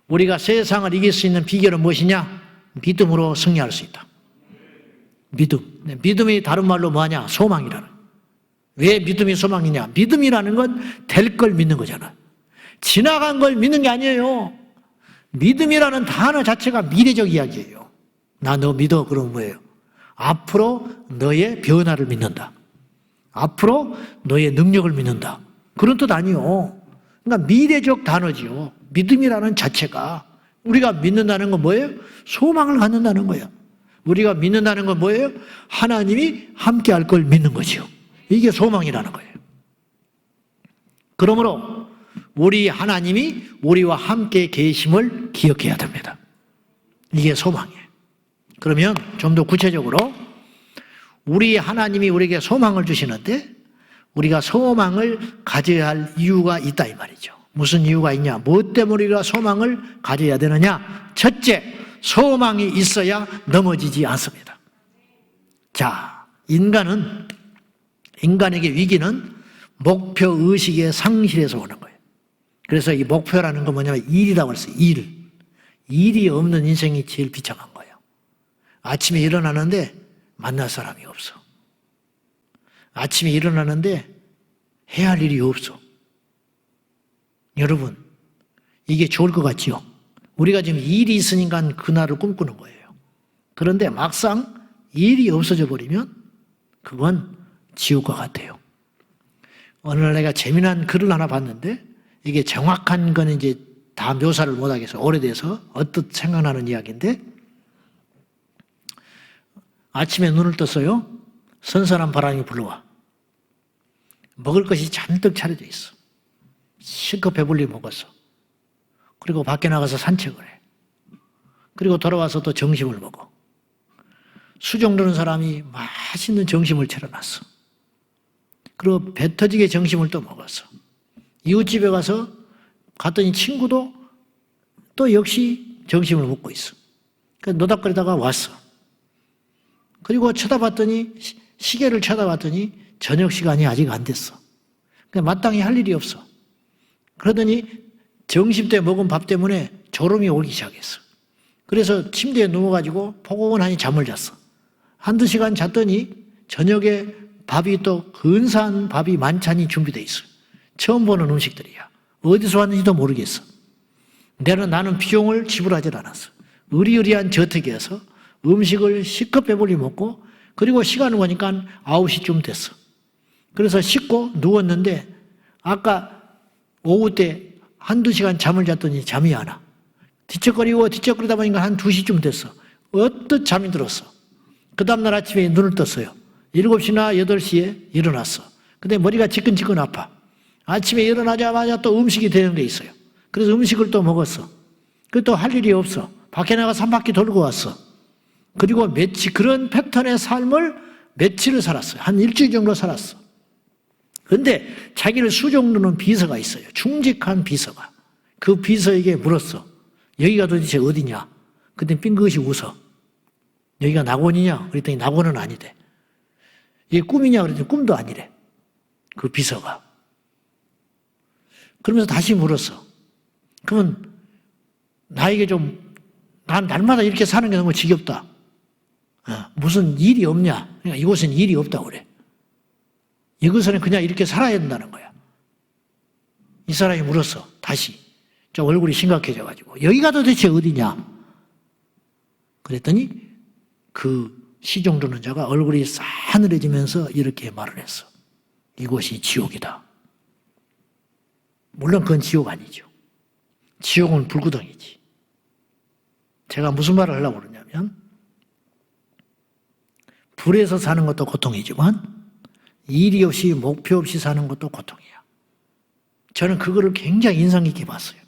우리가 세상을 이길 수 있는 비결은 무엇이냐? 믿음으로 승리할 수 있다. 믿음. 믿음이 다른 말로 뭐하냐? 소망이라는. 왜 믿음이 소망이냐? 믿음이라는 건 될 걸 믿는 거잖아. 지나간 걸 믿는 게 아니에요. 믿음이라는 단어 자체가 미래적 이야기예요. 나 너 믿어. 그러면 뭐예요? 앞으로 너의 변화를 믿는다. 앞으로 너의 능력을 믿는다. 그런 뜻 아니요. 그러니까 미래적 단어지요. 믿음이라는 자체가 우리가 믿는다는 건 뭐예요? 소망을 갖는다는 거예요. 우리가 믿는다는 건 뭐예요? 하나님이 함께 할 걸 믿는 거지요. 이게 소망이라는 거예요. 그러므로 우리 하나님이 우리와 함께 계심을 기억해야 됩니다. 이게 소망이에요. 그러면 좀 더 구체적으로 우리 하나님이 우리에게 소망을 주시는데 우리가 소망을 가져야 할 이유가 있다 이 말이죠. 무슨 이유가 있냐? 무엇 때문에 우리가 소망을 가져야 되느냐? 첫째, 소망이 있어야 넘어지지 않습니다. 자, 인간에게 위기는 목표 의식의 상실에서 오는 거예요. 그래서 이 목표라는 건 뭐냐면 일이라고 했어요. 일이 없는 인생이 제일 비참한 거예요. 아침에 일어나는데 만날 사람이 없어. 아침에 일어나는데 해야 할 일이 없어. 여러분, 이게 좋을 것 같지요? 우리가 지금 일이 있으니까 그날을 꿈꾸는 거예요. 그런데 막상 일이 없어져 버리면 그건 지옥과 같아요. 어느 날 내가 재미난 글을 하나 봤는데 이게 정확한 건 이제 다 묘사를 못하겠어요. 오래돼서 언뜻 생각나는 이야기인데 아침에 눈을 떴어요. 선선한 바람이 불러와. 먹을 것이 잔뜩 차려져 있어. 실컷 배불리 먹었어. 그리고 밖에 나가서 산책을 해. 그리고 돌아와서 또 점심을 먹어. 수종 드는 사람이 맛있는 점심을 차려놨어. 그리고 배 터지게 점심을 또 먹었어. 이웃집에 갔더니 친구도 또 역시 점심을 먹고 있어. 그래서 노닥거리다가 왔어. 그리고 쳐다봤더니 시계를 쳐다봤더니 저녁 시간이 아직 안 됐어. 그러니까 마땅히 할 일이 없어. 그러더니 점심 때 먹은 밥 때문에 졸음이 오기 시작했어. 그래서 침대에 누워가지고 포근하니 잠을 잤어. 한두 시간 잤더니 저녁에 밥이 또 근사한 밥이 만찬이 준비되어 있어. 처음 보는 음식들이야. 어디서 왔는지도 모르겠어. 나는 비용을 지불하지 않았어. 의리의리한 저택에서 음식을 실컷 배불리 먹고 그리고 시간을 보니까 9시쯤 됐어. 그래서 씻고 누웠는데 아까 오후 때 한두 시간 잠을 잤더니 잠이 안 와. 뒤척거리다 보니까 한 2시쯤 됐어. 어떻게 잠이 들었어. 그 다음날 아침에 눈을 떴어요. 7시나 8시에 일어났어. 근데 머리가 지끈지끈 아파. 아침에 일어나자마자 또 음식이 되는 게 있어요. 그래서 음식을 또 먹었어. 그 또 할 일이 없어. 밖에 나가서 한 바퀴 돌고 왔어. 그리고 그런 패턴의 삶을 며칠을 살았어요. 한 일주일 정도 살았어. 그런데 자기를 수종드는 비서가 있어요. 충직한 비서가. 그 비서에게 물었어. 여기가 도대체 어디냐? 그때 빙긋이 웃어. 여기가 낙원이냐? 그랬더니 낙원은 아니대. 이게 꿈이냐? 그랬더니 꿈도 아니래. 그 비서가. 그러면서 다시 물었어. 그러면 나에게 난 날마다 이렇게 사는 게 너무 지겹다. 무슨 일이 없냐? 그러니까 이곳은 일이 없다고 그래. 이곳은 그냥 이렇게 살아야 된다는 거야. 이 사람이 물었어. 다시. 좀 얼굴이 심각해져가지고. 여기가 도대체 어디냐? 그랬더니 그 시종 드는 자가 얼굴이 싸늘해지면서 이렇게 말을 했어. 이곳이 지옥이다. 물론 그건 지옥 아니죠. 지옥은 불구덩이지. 제가 무슨 말을 하려고 그러냐면 불에서 사는 것도 고통이지만 일이 없이 목표 없이 사는 것도 고통이야. 저는 그거를 굉장히 인상 깊게 봤어요.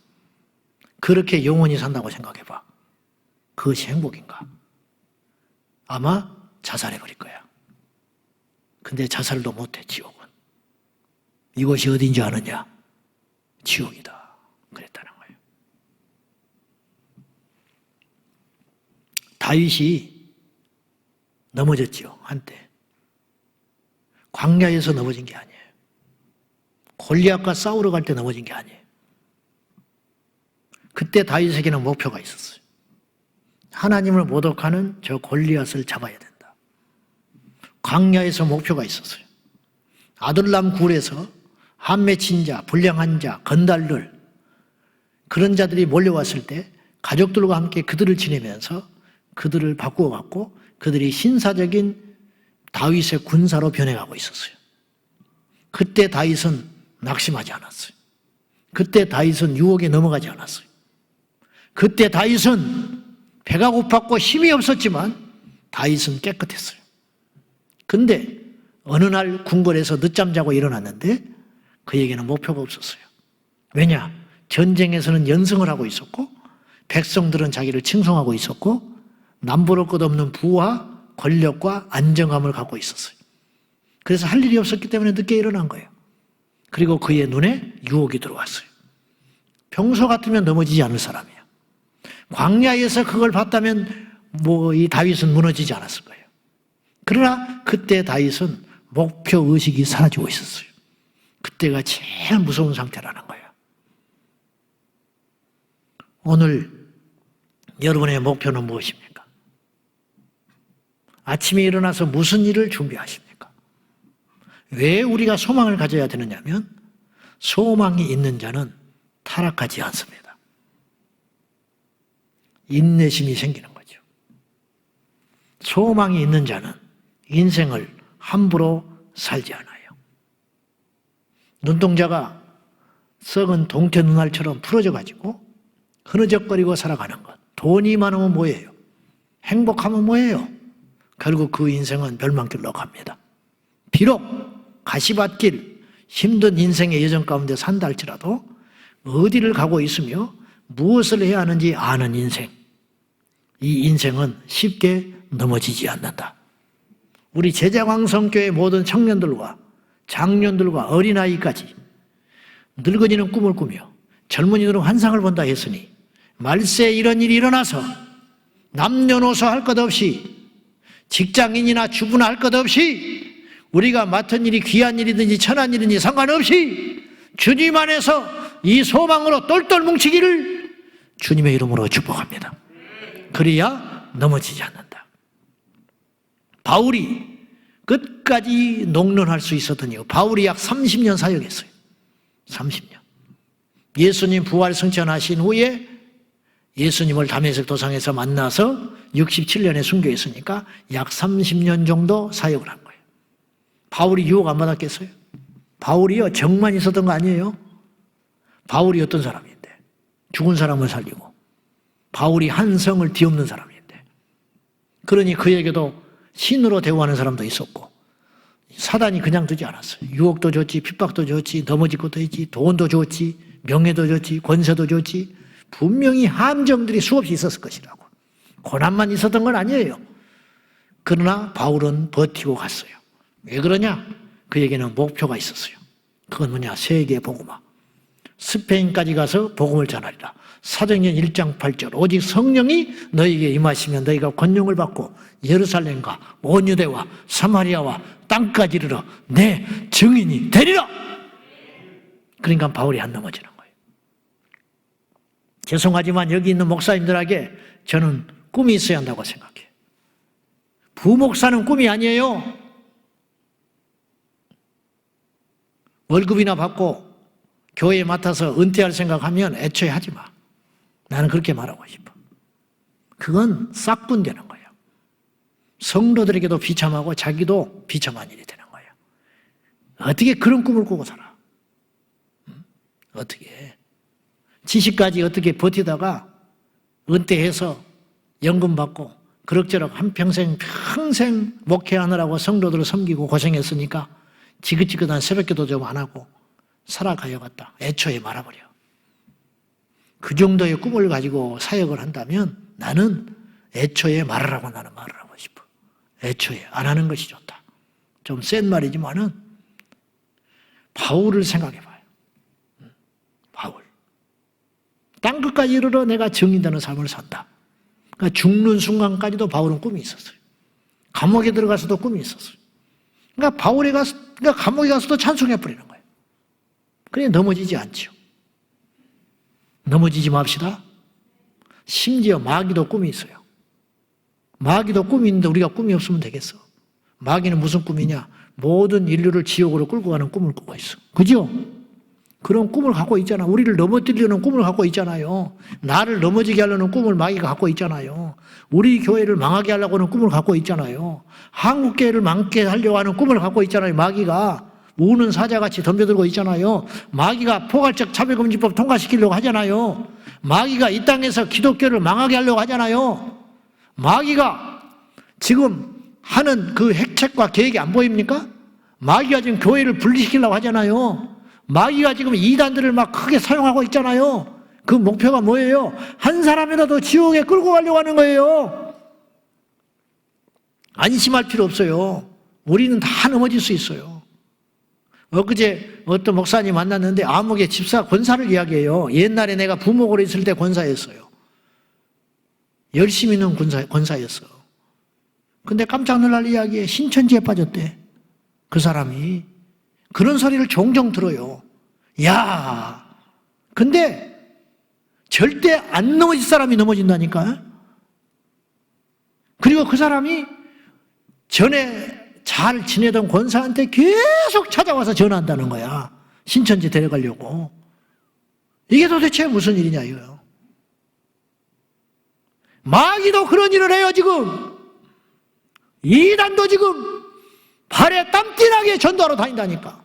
그렇게 영원히 산다고 생각해봐. 그것이 행복인가? 아마 자살해버릴 거야. 근데 자살도 못해, 지옥은. 이것이 어딘지 아느냐? 지옥이다. 그랬다는 거예요. 다윗이 넘어졌지요, 한때. 광야에서 넘어진 게 아니에요. 골리앗과 싸우러 갈 때 넘어진 게 아니에요. 그때 다윗에게는 목표가 있었어요. 하나님을 모독하는 저 골리앗을 잡아야 된다. 광야에서 목표가 있었어요. 아둘람 굴에서 한 맺힌 자, 불량한 자, 건달들 그런 자들이 몰려왔을 때 가족들과 함께 그들을 지내면서 그들을 바꾸어갖고 그들이 신사적인 다윗의 군사로 변해가고 있었어요. 그때 다윗은 낙심하지 않았어요. 그때 다윗은 유혹에 넘어가지 않았어요. 그때 다윗은 배가 고팠고 힘이 없었지만 다윗은 깨끗했어요. 근데 어느 날 궁궐에서 늦잠 자고 일어났는데 그에게는 목표가 없었어요. 왜냐? 전쟁에서는 연승을 하고 있었고 백성들은 자기를 칭송하고 있었고 남부를 것 없는 부와 권력과 안정감을 갖고 있었어요. 그래서 할 일이 없었기 때문에 늦게 일어난 거예요. 그리고 그의 눈에 유혹이 들어왔어요. 평소 같으면 넘어지지 않을 사람이에요. 광야에서 그걸 봤다면 이 다윗은 무너지지 않았을 거예요. 그러나 그때 다윗은 목표의식이 사라지고 있었어요. 그때가 제일 무서운 상태라는 거예요. 오늘 여러분의 목표는 무엇입니까? 아침에 일어나서 무슨 일을 준비하십니까? 왜 우리가 소망을 가져야 되느냐면 소망이 있는 자는 타락하지 않습니다. 인내심이 생기는 거죠. 소망이 있는 자는 인생을 함부로 살지 않아요. 눈동자가 썩은 동태 눈알처럼 풀어져가지고 흐느적거리고 살아가는 것. 돈이 많으면 뭐예요? 행복하면 뭐예요? 결국 그 인생은 멸망길로 갑니다. 비록 가시밭길 힘든 인생의 여정 가운데 산다 할지라도 어디를 가고 있으며 무엇을 해야 하는지 아는 인생. 이 인생은 쉽게 넘어지지 않는다. 우리 제자광성교회 모든 청년들과 장년들과 어린아이까지 늙은이는 꿈을 꾸며 젊은이들은 환상을 본다 했으니 말세에 이런 일이 일어나서 남녀노소 할 것 없이 직장인이나 주부나 할 것 없이 우리가 맡은 일이 귀한 일이든지 천한 일이든지 상관없이 주님 안에서 이 소망으로 똘똘 뭉치기를 주님의 이름으로 축복합니다. 그래야 넘어지지 않는다. 바울이 끝까지 농론할 수 있었던 이유. 바울이 약 30년 사역했어요. 30년. 예수님 부활 승천하신 후에 예수님을 다메섹 도상에서 만나서 67년에 순교했으니까 약 30년 정도 사역을 한 거예요. 바울이 유혹 안 받았겠어요? 바울이요, 정만 있었던 거 아니에요? 바울이 어떤 사람인데? 죽은 사람을 살리고 바울이 한 성을 뒤엎는 사람인데, 그러니 그에게도 신으로 대우하는 사람도 있었고 사단이 그냥 두지 않았어요. 유혹도 줬지, 핍박도 줬지, 넘어질 것도 했지, 돈도 줬지, 명예도 줬지, 권세도 줬지. 분명히 함정들이 수없이 있었을 것이라고. 고난만 있었던 건 아니에요. 그러나 바울은 버티고 갔어요. 왜 그러냐? 그에게는 목표가 있었어요. 그건 뭐냐? 세계 복음화. 스페인까지 가서 복음을 전하리라. 사도행전 1장 8절. 오직 성령이 너희에게 임하시면 너희가 권능을 받고 예루살렘과 온 유대와 사마리아와 땅까지 이르러 내 증인이 되리라. 그러니까 바울이 안 넘어지는 거예요. 죄송하지만 여기 있는 목사님들에게 저는 꿈이 있어야 한다고 생각해요. 부목사는 꿈이 아니에요. 월급이나 받고 교회에 맡아서 은퇴할 생각하면 애초에 하지 마. 나는 그렇게 말하고 싶어. 그건 싹분되는 거예요. 성도들에게도 비참하고 자기도 비참한 일이 되는 거예요. 어떻게 그런 꿈을 꾸고 살아? 어떻게? 지식까지 어떻게 버티다가 은퇴해서 연금 받고 그럭저럭 한평생 평생 목회하느라고 성도들을 섬기고 고생했으니까 지긋지긋한 새벽기도 좀 안 하고 살아가야겠다. 애초에 말아버려. 그 정도의 꿈을 가지고 사역을 한다면 나는 애초에 말하라고 나는 말을 하고 싶어. 애초에 안 하는 것이 좋다. 좀 센 말이지만은 바울을 생각해봐요. 바울. 땅끝까지 이르러 내가 증인되는 삶을 산다. 그러니까 죽는 순간까지도 바울은 꿈이 있었어요. 감옥에 들어가서도 꿈이 있었어요. 그러니까 그러니까 감옥에 가서도 찬송해버리는 거예요. 그래 넘어지지 않죠. 넘어지지 맙시다. 심지어 마귀도 꿈이 있어요. 마귀도 꿈이 있는데 우리가 꿈이 없으면 되겠어. 마귀는 무슨 꿈이냐? 모든 인류를 지옥으로 끌고 가는 꿈을 꾸고 있어. 그죠? 그런 꿈을 갖고 있잖아. 우리를 넘어뜨리려는 꿈을 갖고 있잖아요. 나를 넘어지게 하려는 꿈을 마귀가 갖고 있잖아요. 우리 교회를 망하게 하려고 하는 꿈을 갖고 있잖아요. 한국교회를 망게 하려고 하는 꿈을 갖고 있잖아요. 마귀가 우는 사자같이 덤벼들고 있잖아요. 마귀가 포괄적 차별금지법 통과시키려고 하잖아요. 마귀가 이 땅에서 기독교를 망하게 하려고 하잖아요. 마귀가 지금 하는 그 핵책과 계획이 안 보입니까? 마귀가 지금 교회를 분리시키려고 하잖아요. 마귀가 지금 이단들을 막 크게 사용하고 있잖아요. 그 목표가 뭐예요? 한 사람이라도 지옥에 끌고 가려고 하는 거예요. 안심할 필요 없어요. 우리는 다 넘어질 수 있어요. 엊그제 어떤 목사님 만났는데 암흑의 집사 권사를 이야기해요. 옛날에 내가 부목으로 있을 때 권사였어요. 열심히 있는 권사였어요. 근데 깜짝 놀랄 이야기에 신천지에 빠졌대. 그 사람이. 그런 소리를 종종 들어요. 야, 근데 절대 안 넘어질 사람이 넘어진다니까. 그리고 그 사람이 전에 잘 지내던 권사한테 계속 찾아와서 전화한다는 거야. 신천지 데려가려고. 이게 도대체 무슨 일이냐 이거요. 마귀도 그런 일을 해요 지금. 이단도 지금 발에 땀띠나게 전도하러 다닌다니까.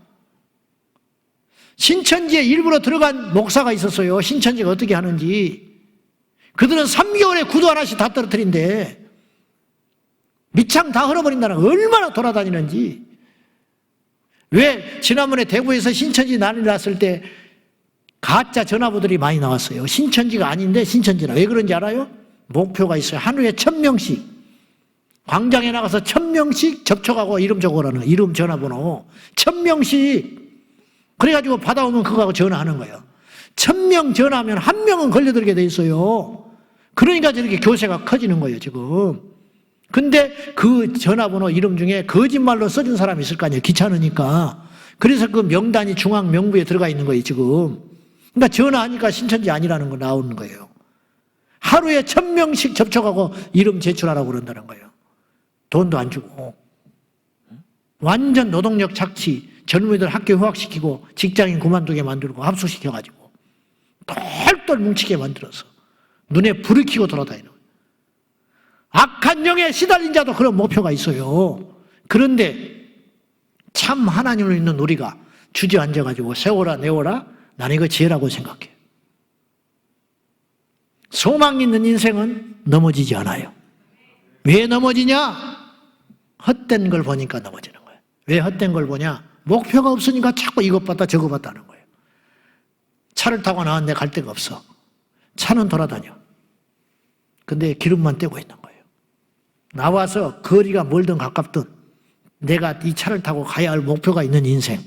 신천지에 일부러 들어간 목사가 있었어요. 신천지가 어떻게 하는지. 그들은 3개월에 구두 하나씩 다 떨어뜨린대. 밑창 다 흘러버린다는 거 얼마나 돌아다니는지. 왜 지난번에 대구에서 신천지 난리 났을 때 가짜 전화부들이 많이 나왔어요. 신천지가 아닌데 신천지라. 왜 그런지 알아요? 목표가 있어요. 하루에 1000명씩 광장에 나가서 1000명씩 접촉하고 이름 적어라는 이름 전화번호 1000명씩 그래가지고 받아오면 그거하고 전화하는 거예요. 1000명 전화하면 1명은 걸려들게 돼 있어요. 그러니까 저렇게 교세가 커지는 거예요 지금. 근데 그 전화번호 이름 중에 거짓말로 써준 사람이 있을 거 아니에요. 귀찮으니까. 그래서 그 명단이 중앙 명부에 들어가 있는 거예요 지금. 그러니까 전화하니까 신천지 아니라는 거 나오는 거예요. 하루에 1000명씩 접촉하고 이름 제출하라고 그런다는 거예요. 돈도 안 주고. 완전 노동력 착취. 젊은이들 학교 휴학시키고 직장인 그만두게 만들고 합숙시켜가지고 똘똘 뭉치게 만들어서 눈에 불을 켜고 돌아다니는 거예요. 악한 영에 시달린 자도 그런 목표가 있어요. 그런데 참 하나님을 믿는 우리가 주저앉아가지고 세워라 내워라 나는 이거 지혜라고 생각해요. 소망 있는 인생은 넘어지지 않아요. 왜 넘어지냐? 헛된 걸 보니까 넘어지는 거예요. 왜 헛된 걸 보냐? 목표가 없으니까 자꾸 이것 봤다 저것 봤다 하는 거예요. 차를 타고 나왔는데 갈 데가 없어. 차는 돌아다녀. 근데 기름만 떼고 있는 거예요. 나와서 거리가 멀든 가깝든 내가 이 차를 타고 가야 할 목표가 있는 인생,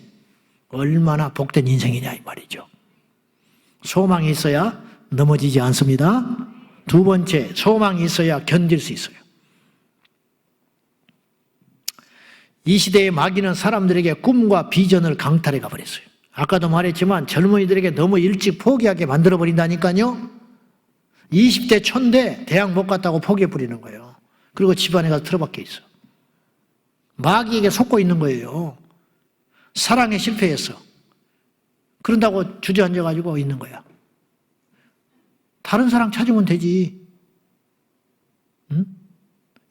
얼마나 복된 인생이냐 이 말이죠. 소망이 있어야 넘어지지 않습니다. 두 번째, 소망이 있어야 견딜 수 있어요. 이 시대의 마귀는 사람들에게 꿈과 비전을 강탈해 가버렸어요. 아까도 말했지만 젊은이들에게 너무 일찍 포기하게 만들어버린다니까요. 20대 초인데 대학 못 갔다고 포기해버리는 거예요. 그리고 집안에 가서 틀어박혀 있어. 마귀에게 속고 있는 거예요. 사랑에 실패했어. 그런다고 주저앉아가지고 있는 거야. 다른 사랑 찾으면 되지. 응?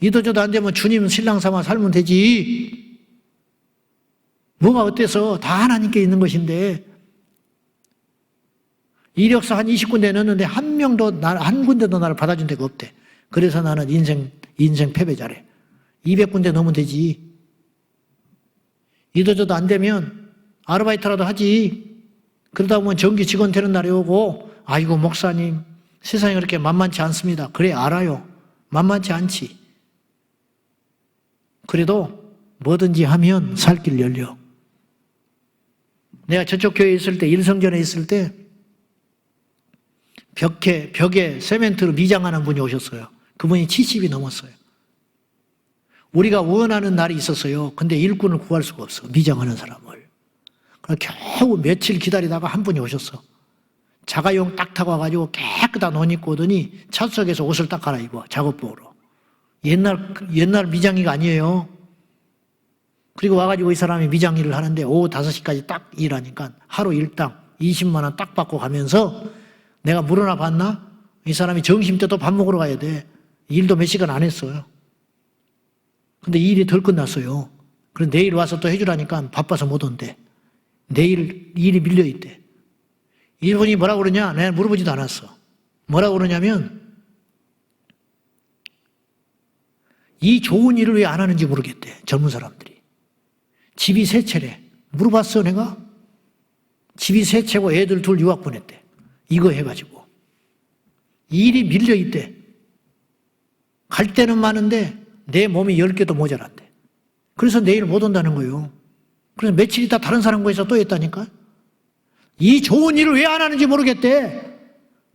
이도저도 안 되면 주님 신랑 삼아 살면 되지. 뭐가 어때서 다 하나님께 있는 것인데 이력서 한 20군데 넣었는데 한 군데도 나를 받아준 데가 없대. 그래서 나는 인생 패배자래. 200군데 넣으면 되지. 이도저도 안 되면 아르바이트라도 하지. 그러다 보면 정규 직원 되는 날이 오고 아이고 목사님 세상이 그렇게 만만치 않습니다. 그래 알아요. 만만치 않지. 그래도 뭐든지 하면 살 길 열려. 내가 저쪽 교회에 있을 때 일성전에 있을 때 벽에 세멘트로 미장하는 분이 오셨어요. 그분이 70이 넘었어요. 우리가 원하는 날이 있었어요. 근데 일꾼을 구할 수가 없어. 미장하는 사람을. 겨우 며칠 기다리다가 한 분이 오셨어. 자가용 딱 타고 와가지고 깨끗한 옷 입고 오더니 차석에서 옷을 딱 갈아입어. 작업복으로. 옛날 미장이가 아니에요. 그리고 와가지고 이 사람이 미장 일을 하는데 오후 5시까지 딱 일하니까 하루 일당 20만 원 딱 받고 가면서 내가 물어나 봤나? 이 사람이 점심 때 또 밥 먹으러 가야 돼. 일도 몇 시간 안 했어요. 근데 일이 덜 끝났어요. 그래서 내일 와서 또 해주라니까 바빠서 못 온대. 내일 일이 밀려있대. 이분이 뭐라고 그러냐? 내가 물어보지도 않았어. 뭐라고 그러냐면 이 좋은 일을 왜 안 하는지 모르겠대. 젊은 사람들이. 집이 세 채래. 물어봤어 내가. 집이 세 채고 애들 둘 유학 보냈대. 이거 해가지고. 일이 밀려있대. 갈 데는 많은데 내 몸이 10개도 모자란대. 그래서 내일 못 온다는 거예요. 그래서 며칠 있다 다른 사람 구해서 또 했다니까. 이 좋은 일을 왜 안 하는지 모르겠대.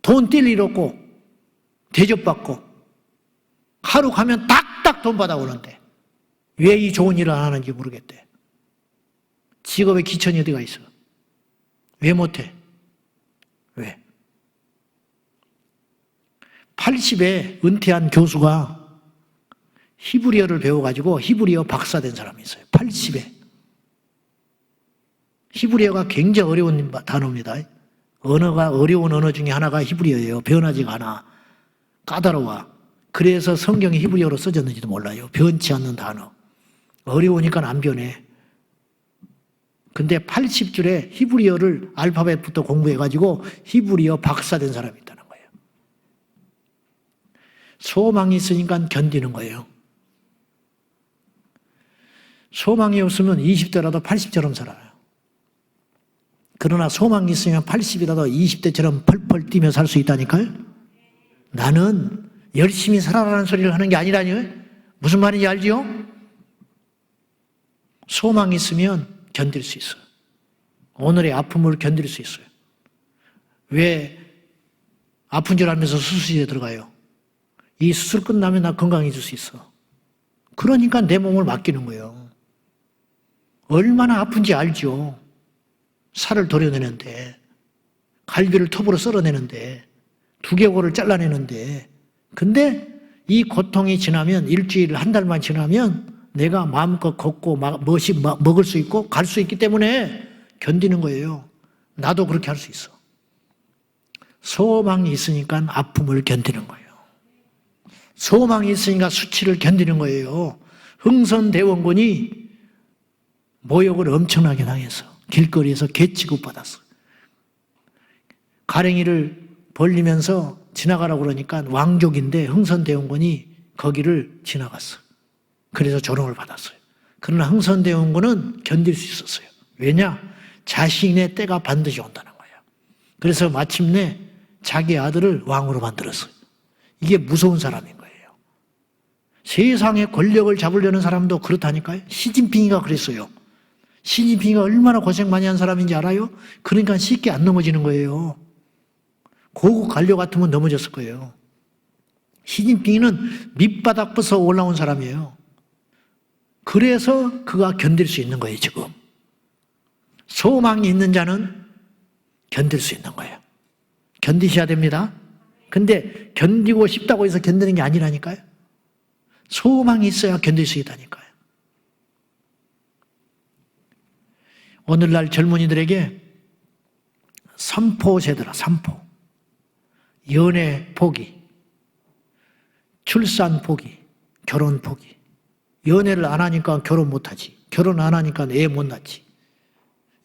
돈 뛸 일 없고 대접받고 하루 가면 딱딱 워낙 돈 받아오는데 왜 이 좋은 일을 안 하는지 모르겠대. 직업의 기천이 어디가 있어? 왜 못해? 왜? 80에 은퇴한 교수가 히브리어를 배워가지고 히브리어 박사 된 사람이 있어요. 80에. 히브리어가 굉장히 어려운 단어입니다. 언어가 어려운 언어 중에 하나가 히브리어예요. 변하지가 않아. 까다로워. 그래서 성경이 히브리어로 써졌는지도 몰라요. 변치 않는 단어. 어려우니까 안 변해. 근데 80줄에 히브리어를 알파벳부터 공부해가지고 히브리어 박사 된 사람이 있다는 거예요. 소망이 있으니까 견디는 거예요. 소망이 없으면 20대라도 80처럼 살아요. 그러나 소망이 있으면 80이라도 20대처럼 펄펄 뛰며 살 수 있다니까요. 나는 열심히 살아라는 소리를 하는 게 아니라니요. 무슨 말인지 알지요? 소망이 있으면 견딜 수 있어요. 오늘의 아픔을 견딜 수 있어요. 왜 아픈 줄 알면서 수술실에 들어가요? 이 수술 끝나면 나 건강해질 수 있어. 그러니까 내 몸을 맡기는 거예요. 얼마나 아픈지 알죠. 살을 도려내는데, 갈비를 톱으로 썰어내는데, 두개골을 잘라내는데, 근데 이 고통이 지나면 일주일, 한 달만 지나면 내가 마음껏 걷고 먹을 수 있고 갈 수 있기 때문에 견디는 거예요. 나도 그렇게 할 수 있어. 소망이 있으니까 아픔을 견디는 거예요. 소망이 있으니까 수치를 견디는 거예요. 흥선대원군이 모욕을 엄청나게 당해서 길거리에서 개 취급받았어. 가랭이를 벌리면서 지나가라고 그러니까 왕족인데 흥선대원군이 거기를 지나갔어. 그래서 조롱을 받았어요. 그러나 흥선대원군은 견딜 수 있었어요. 왜냐? 자신의 때가 반드시 온다는 거예요. 그래서 마침내 자기 아들을 왕으로 만들었어요. 이게 무서운 사람인 거예요. 세상의 권력을 잡으려는 사람도 그렇다니까요. 시진핑이가 그랬어요. 시진핑이가 얼마나 고생 많이 한 사람인지 알아요? 그러니까 쉽게 안 넘어지는 거예요. 고국 관료 같으면 넘어졌을 거예요. 시진핑은 밑바닥 부서 올라온 사람이에요. 그래서 그가 견딜 수 있는 거예요, 지금. 소망이 있는 자는 견딜 수 있는 거예요. 견디셔야 됩니다. 근데 견디고 싶다고 해서 견디는 게 아니라니까요. 소망이 있어야 견딜 수 있다니까요. 오늘날 젊은이들에게 삼포 세대라, 삼포. 연애 포기, 출산 포기, 결혼 포기. 연애를 안 하니까 결혼 못 하지. 결혼 안 하니까 애 못 낳지.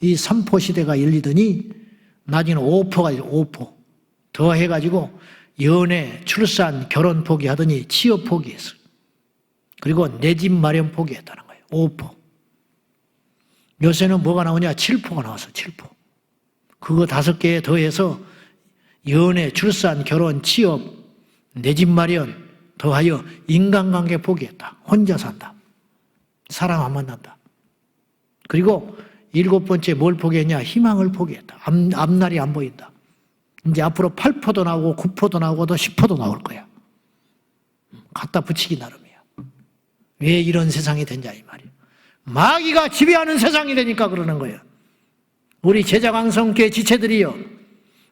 이 삼포 시대가 열리더니 나중에는 오포가 있어요. 오포. 더 해가지고 연애, 출산, 결혼 포기하더니 취업 포기했어요. 그리고 내 집 마련 포기했다는 거예요. 오포. 요새는 뭐가 나오냐? 7포가 나왔어. 7포. 그거 5개에 더해서 연애, 출산, 결혼, 취업, 내 집 마련 더하여 인간관계 포기했다. 혼자 산다. 사람 안 만난다. 그리고 7번째 뭘 포기했냐? 희망을 포기했다. 앞날이 안 보인다. 이제 앞으로 8포도 나오고 9포도 나오고 또 10포도 나올 거야. 갖다 붙이기 나름이야. 왜 이런 세상이 된자 이 말이야. 마귀가 지배하는 세상이 되니까 그러는 거예요. 우리 제자강성교회 지체들이요,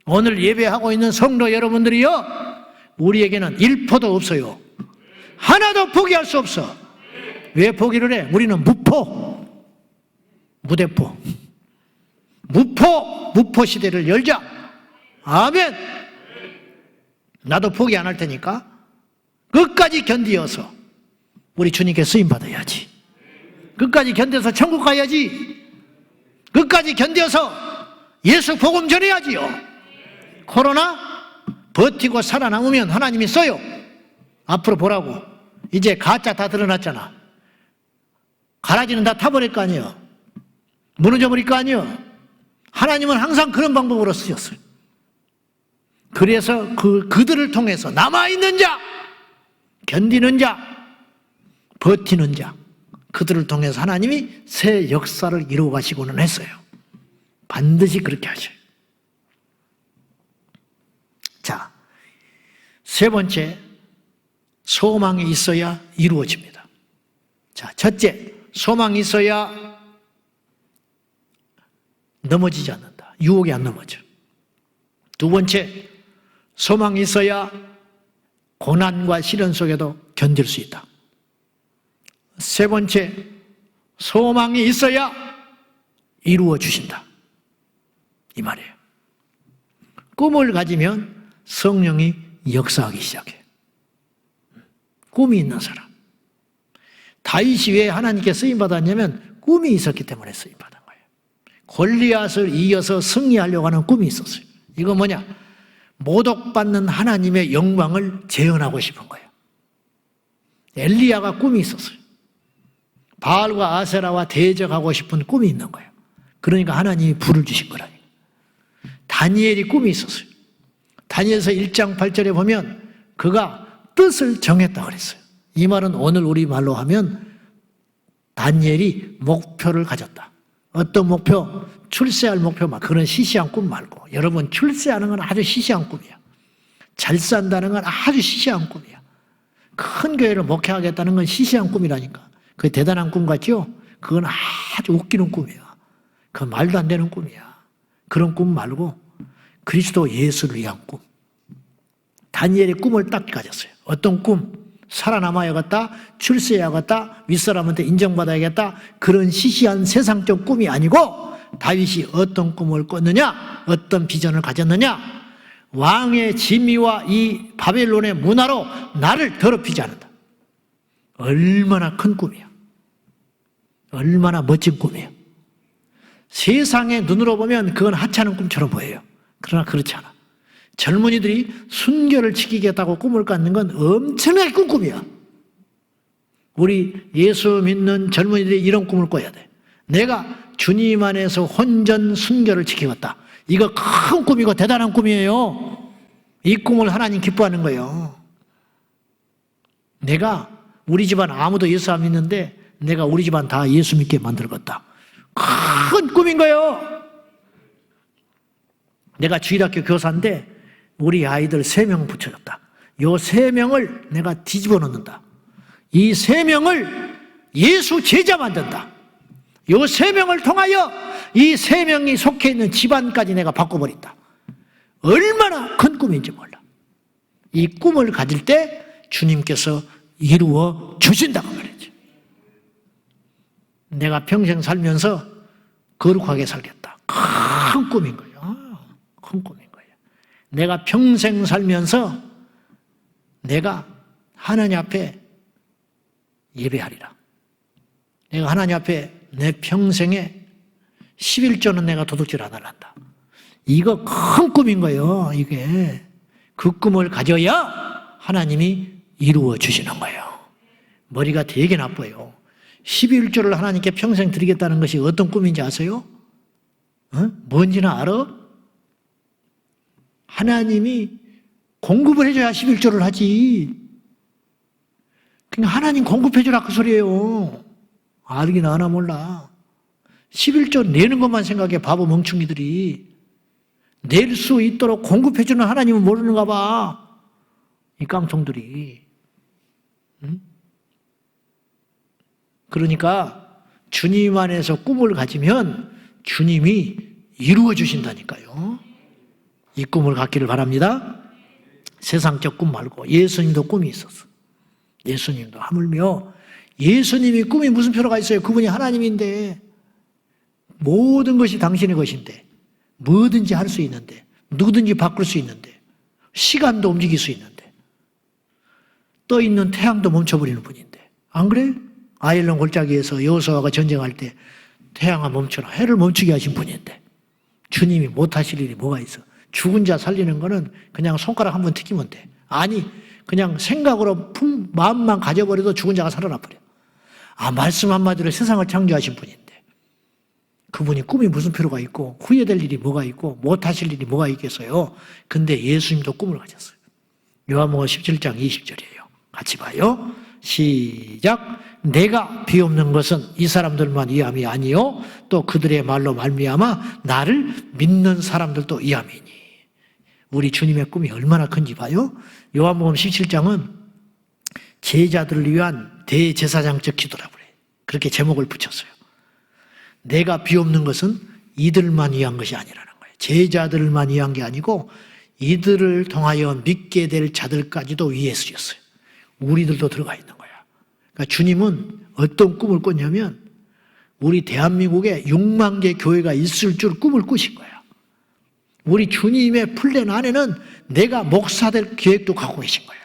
오늘 예배하고 있는 성도 여러분들이요, 우리에게는 1포도 없어요. 하나도 포기할 수 없어. 왜 포기를 해? 우리는 무포, 무대포. 무포 시대를 열자. 아멘. 나도 포기 안 할 테니까 끝까지 견디어서 우리 주님께 쓰임 받아야지. 끝까지 견뎌서 천국 가야지. 끝까지 견뎌서 예수 복음 전해야지요. 코로나 버티고 살아남으면 하나님이 써요. 앞으로 보라고. 이제 가짜 다 드러났잖아. 가라지는 다 타버릴 거 아니에요. 무너져 버릴 거 아니에요. 하나님은 항상 그런 방법으로 쓰셨어요. 그래서 그들을 통해서 남아있는 자, 견디는 자, 버티는 자, 그들을 통해서 하나님이 새 역사를 이루어 가시고는 했어요. 반드시 그렇게 하셔요. 자, 세 번째, 소망이 있어야 이루어집니다. 자, 첫째, 소망이 있어야 넘어지지 않는다. 유혹에 안 넘어져. 두 번째, 소망이 있어야 고난과 시련 속에도 견딜 수 있다. 세 번째, 소망이 있어야 이루어 주신다. 이 말이에요. 꿈을 가지면 성령이 역사하기 시작해. 꿈이 있는 사람. 다윗이 왜 하나님께 쓰임받았냐면 꿈이 있었기 때문에 쓰임받은 거예요. 골리앗을 이겨서 승리하려고 하는 꿈이 있었어요. 이거 뭐냐? 모독받는 하나님의 영광을 재현하고 싶은 거예요. 엘리야가 꿈이 있었어요. 바알과 아세라와 대적하고 싶은 꿈이 있는 거예요. 그러니까 하나님이 불을 주신 거라니까. 다니엘이 꿈이 있었어요. 다니엘서 1장 8절에 보면 그가 뜻을 정했다고 그랬어요. 이 말은 오늘 우리 말로 하면 다니엘이 목표를 가졌다. 어떤 목표? 출세할 목표, 그런 시시한 꿈 말고. 여러분, 출세하는 건 아주 시시한 꿈이야. 잘 산다는 건 아주 시시한 꿈이야. 큰 교회를 목회하겠다는 건 시시한 꿈이라니까. 그게 대단한 꿈 같죠? 그건 아주 웃기는 꿈이야. 그건 말도 안 되는 꿈이야. 그런 꿈 말고 그리스도 예수를 위한 꿈. 다니엘의 꿈을 딱 가졌어요. 어떤 꿈? 살아남아야겠다, 출세해야겠다, 윗사람한테 인정받아야겠다, 그런 시시한 세상적 꿈이 아니고 다윗이 어떤 꿈을 꿨느냐, 어떤 비전을 가졌느냐, 왕의 지미와 이 바벨론의 문화로 나를 더럽히지 않는다. 얼마나 큰 꿈이야. 얼마나 멋진 꿈이에요. 세상의 눈으로 보면 그건 하찮은 꿈처럼 보여요. 그러나 그렇지 않아. 젊은이들이 순결을 지키겠다고 꿈을 갖는 건 엄청나게 큰 꿈이야. 우리 예수 믿는 젊은이들이 이런 꿈을 꿔야 돼. 내가 주님 안에서 혼전 순결을 지키겠다. 이거 큰 꿈이고 대단한 꿈이에요. 이 꿈을 하나님 기뻐하는 거예요. 내가 우리 집안 아무도 예수 안 믿는데 내가 우리 집안 다 예수 믿게 만들겠다. 큰 꿈인 거예요. 내가 주일학교 교사인데 우리 아이들 3명 붙여줬다. 요 3명을 내가 뒤집어 놓는다. 이 3명을 예수 제자 만든다. 요 3명을 통하여 이 3명이 속해 있는 집안까지 내가 바꿔버린다. 얼마나 큰 꿈인지 몰라. 이 꿈을 가질 때 주님께서 이루어 주신다고 말이죠. 내가 평생 살면서 거룩하게 살겠다. 큰 꿈인 거예요. 큰 꿈인 거예요. 내가 평생 살면서 내가 하나님 앞에 예배하리라. 내가 하나님 앞에 내 평생에 11조는 내가 도둑질 안 할란다. 이거 큰 꿈인 거예요. 이게 그 꿈을 가져야 하나님이 이루어 주시는 거예요. 머리가 되게 나빠요. 11조를 하나님께 평생 드리겠다는 것이 어떤 꿈인지 아세요? 뭔지는 알아? 하나님이 공급을 해줘야 11조를 하지. 그러니까 하나님 공급해주라 그 소리예요. 알긴 아나 몰라. 11조 내는 것만 생각해. 바보 멍충이들이. 낼 수 있도록 공급해주는 하나님은 모르는가 봐. 이 깡통들이. 응? 그러니까 주님 안에서 꿈을 가지면 주님이 이루어 주신다니까요. 이 꿈을 갖기를 바랍니다. 세상적 꿈 말고 예수님도 꿈이 있었어. 예수님도 하물며 예수님이 꿈이 무슨 필요가 있어요? 그분이 하나님인데 모든 것이 당신의 것인데 뭐든지 할 수 있는데 누구든지 바꿀 수 있는데 시간도 움직일 수 있는데 떠 있는 태양도 멈춰버리는 분인데 안 그래? 아일론 골짜기에서 여호수아가 전쟁할 때 태양아 멈춰라 해를 멈추게 하신 분인데 주님이 못하실 일이 뭐가 있어? 죽은 자 살리는 거는 그냥 손가락 한번 튀기면 돼. 아니 그냥 생각으로 마음만 가져버려도 죽은 자가 살아나 버려. 말씀 한마디로 세상을 창조하신 분인데 그분이 꿈이 무슨 필요가 있고 후회될 일이 뭐가 있고 못하실 일이 뭐가 있겠어요. 근데 예수님도 꿈을 가졌어요. 요한복음 17장 20절이에요. 같이 봐요. 시작. 내가 비옵는 것은 이 사람들만 이함이 아니요 또 그들의 말로 말미암아 나를 믿는 사람들도 이함이니. 우리 주님의 꿈이 얼마나 큰지 봐요. 요한복음 17장은 제자들을 위한 대제사장적 기도라고 그래요. 그렇게 제목을 붙였어요. 내가 비옵는 것은 이들만 위한 것이 아니라는 거예요. 제자들만 위한 게 아니고 이들을 통하여 믿게 될 자들까지도 위해 쓰였어요. 우리들도 들어가 있는 거야. 그러니까 주님은 어떤 꿈을 꿨냐면 우리 대한민국에 6만 개 교회가 있을 줄 꿈을 꾸신 거야. 우리 주님의 플랜 안에는 내가 목사 될 계획도 갖고 계신 거야.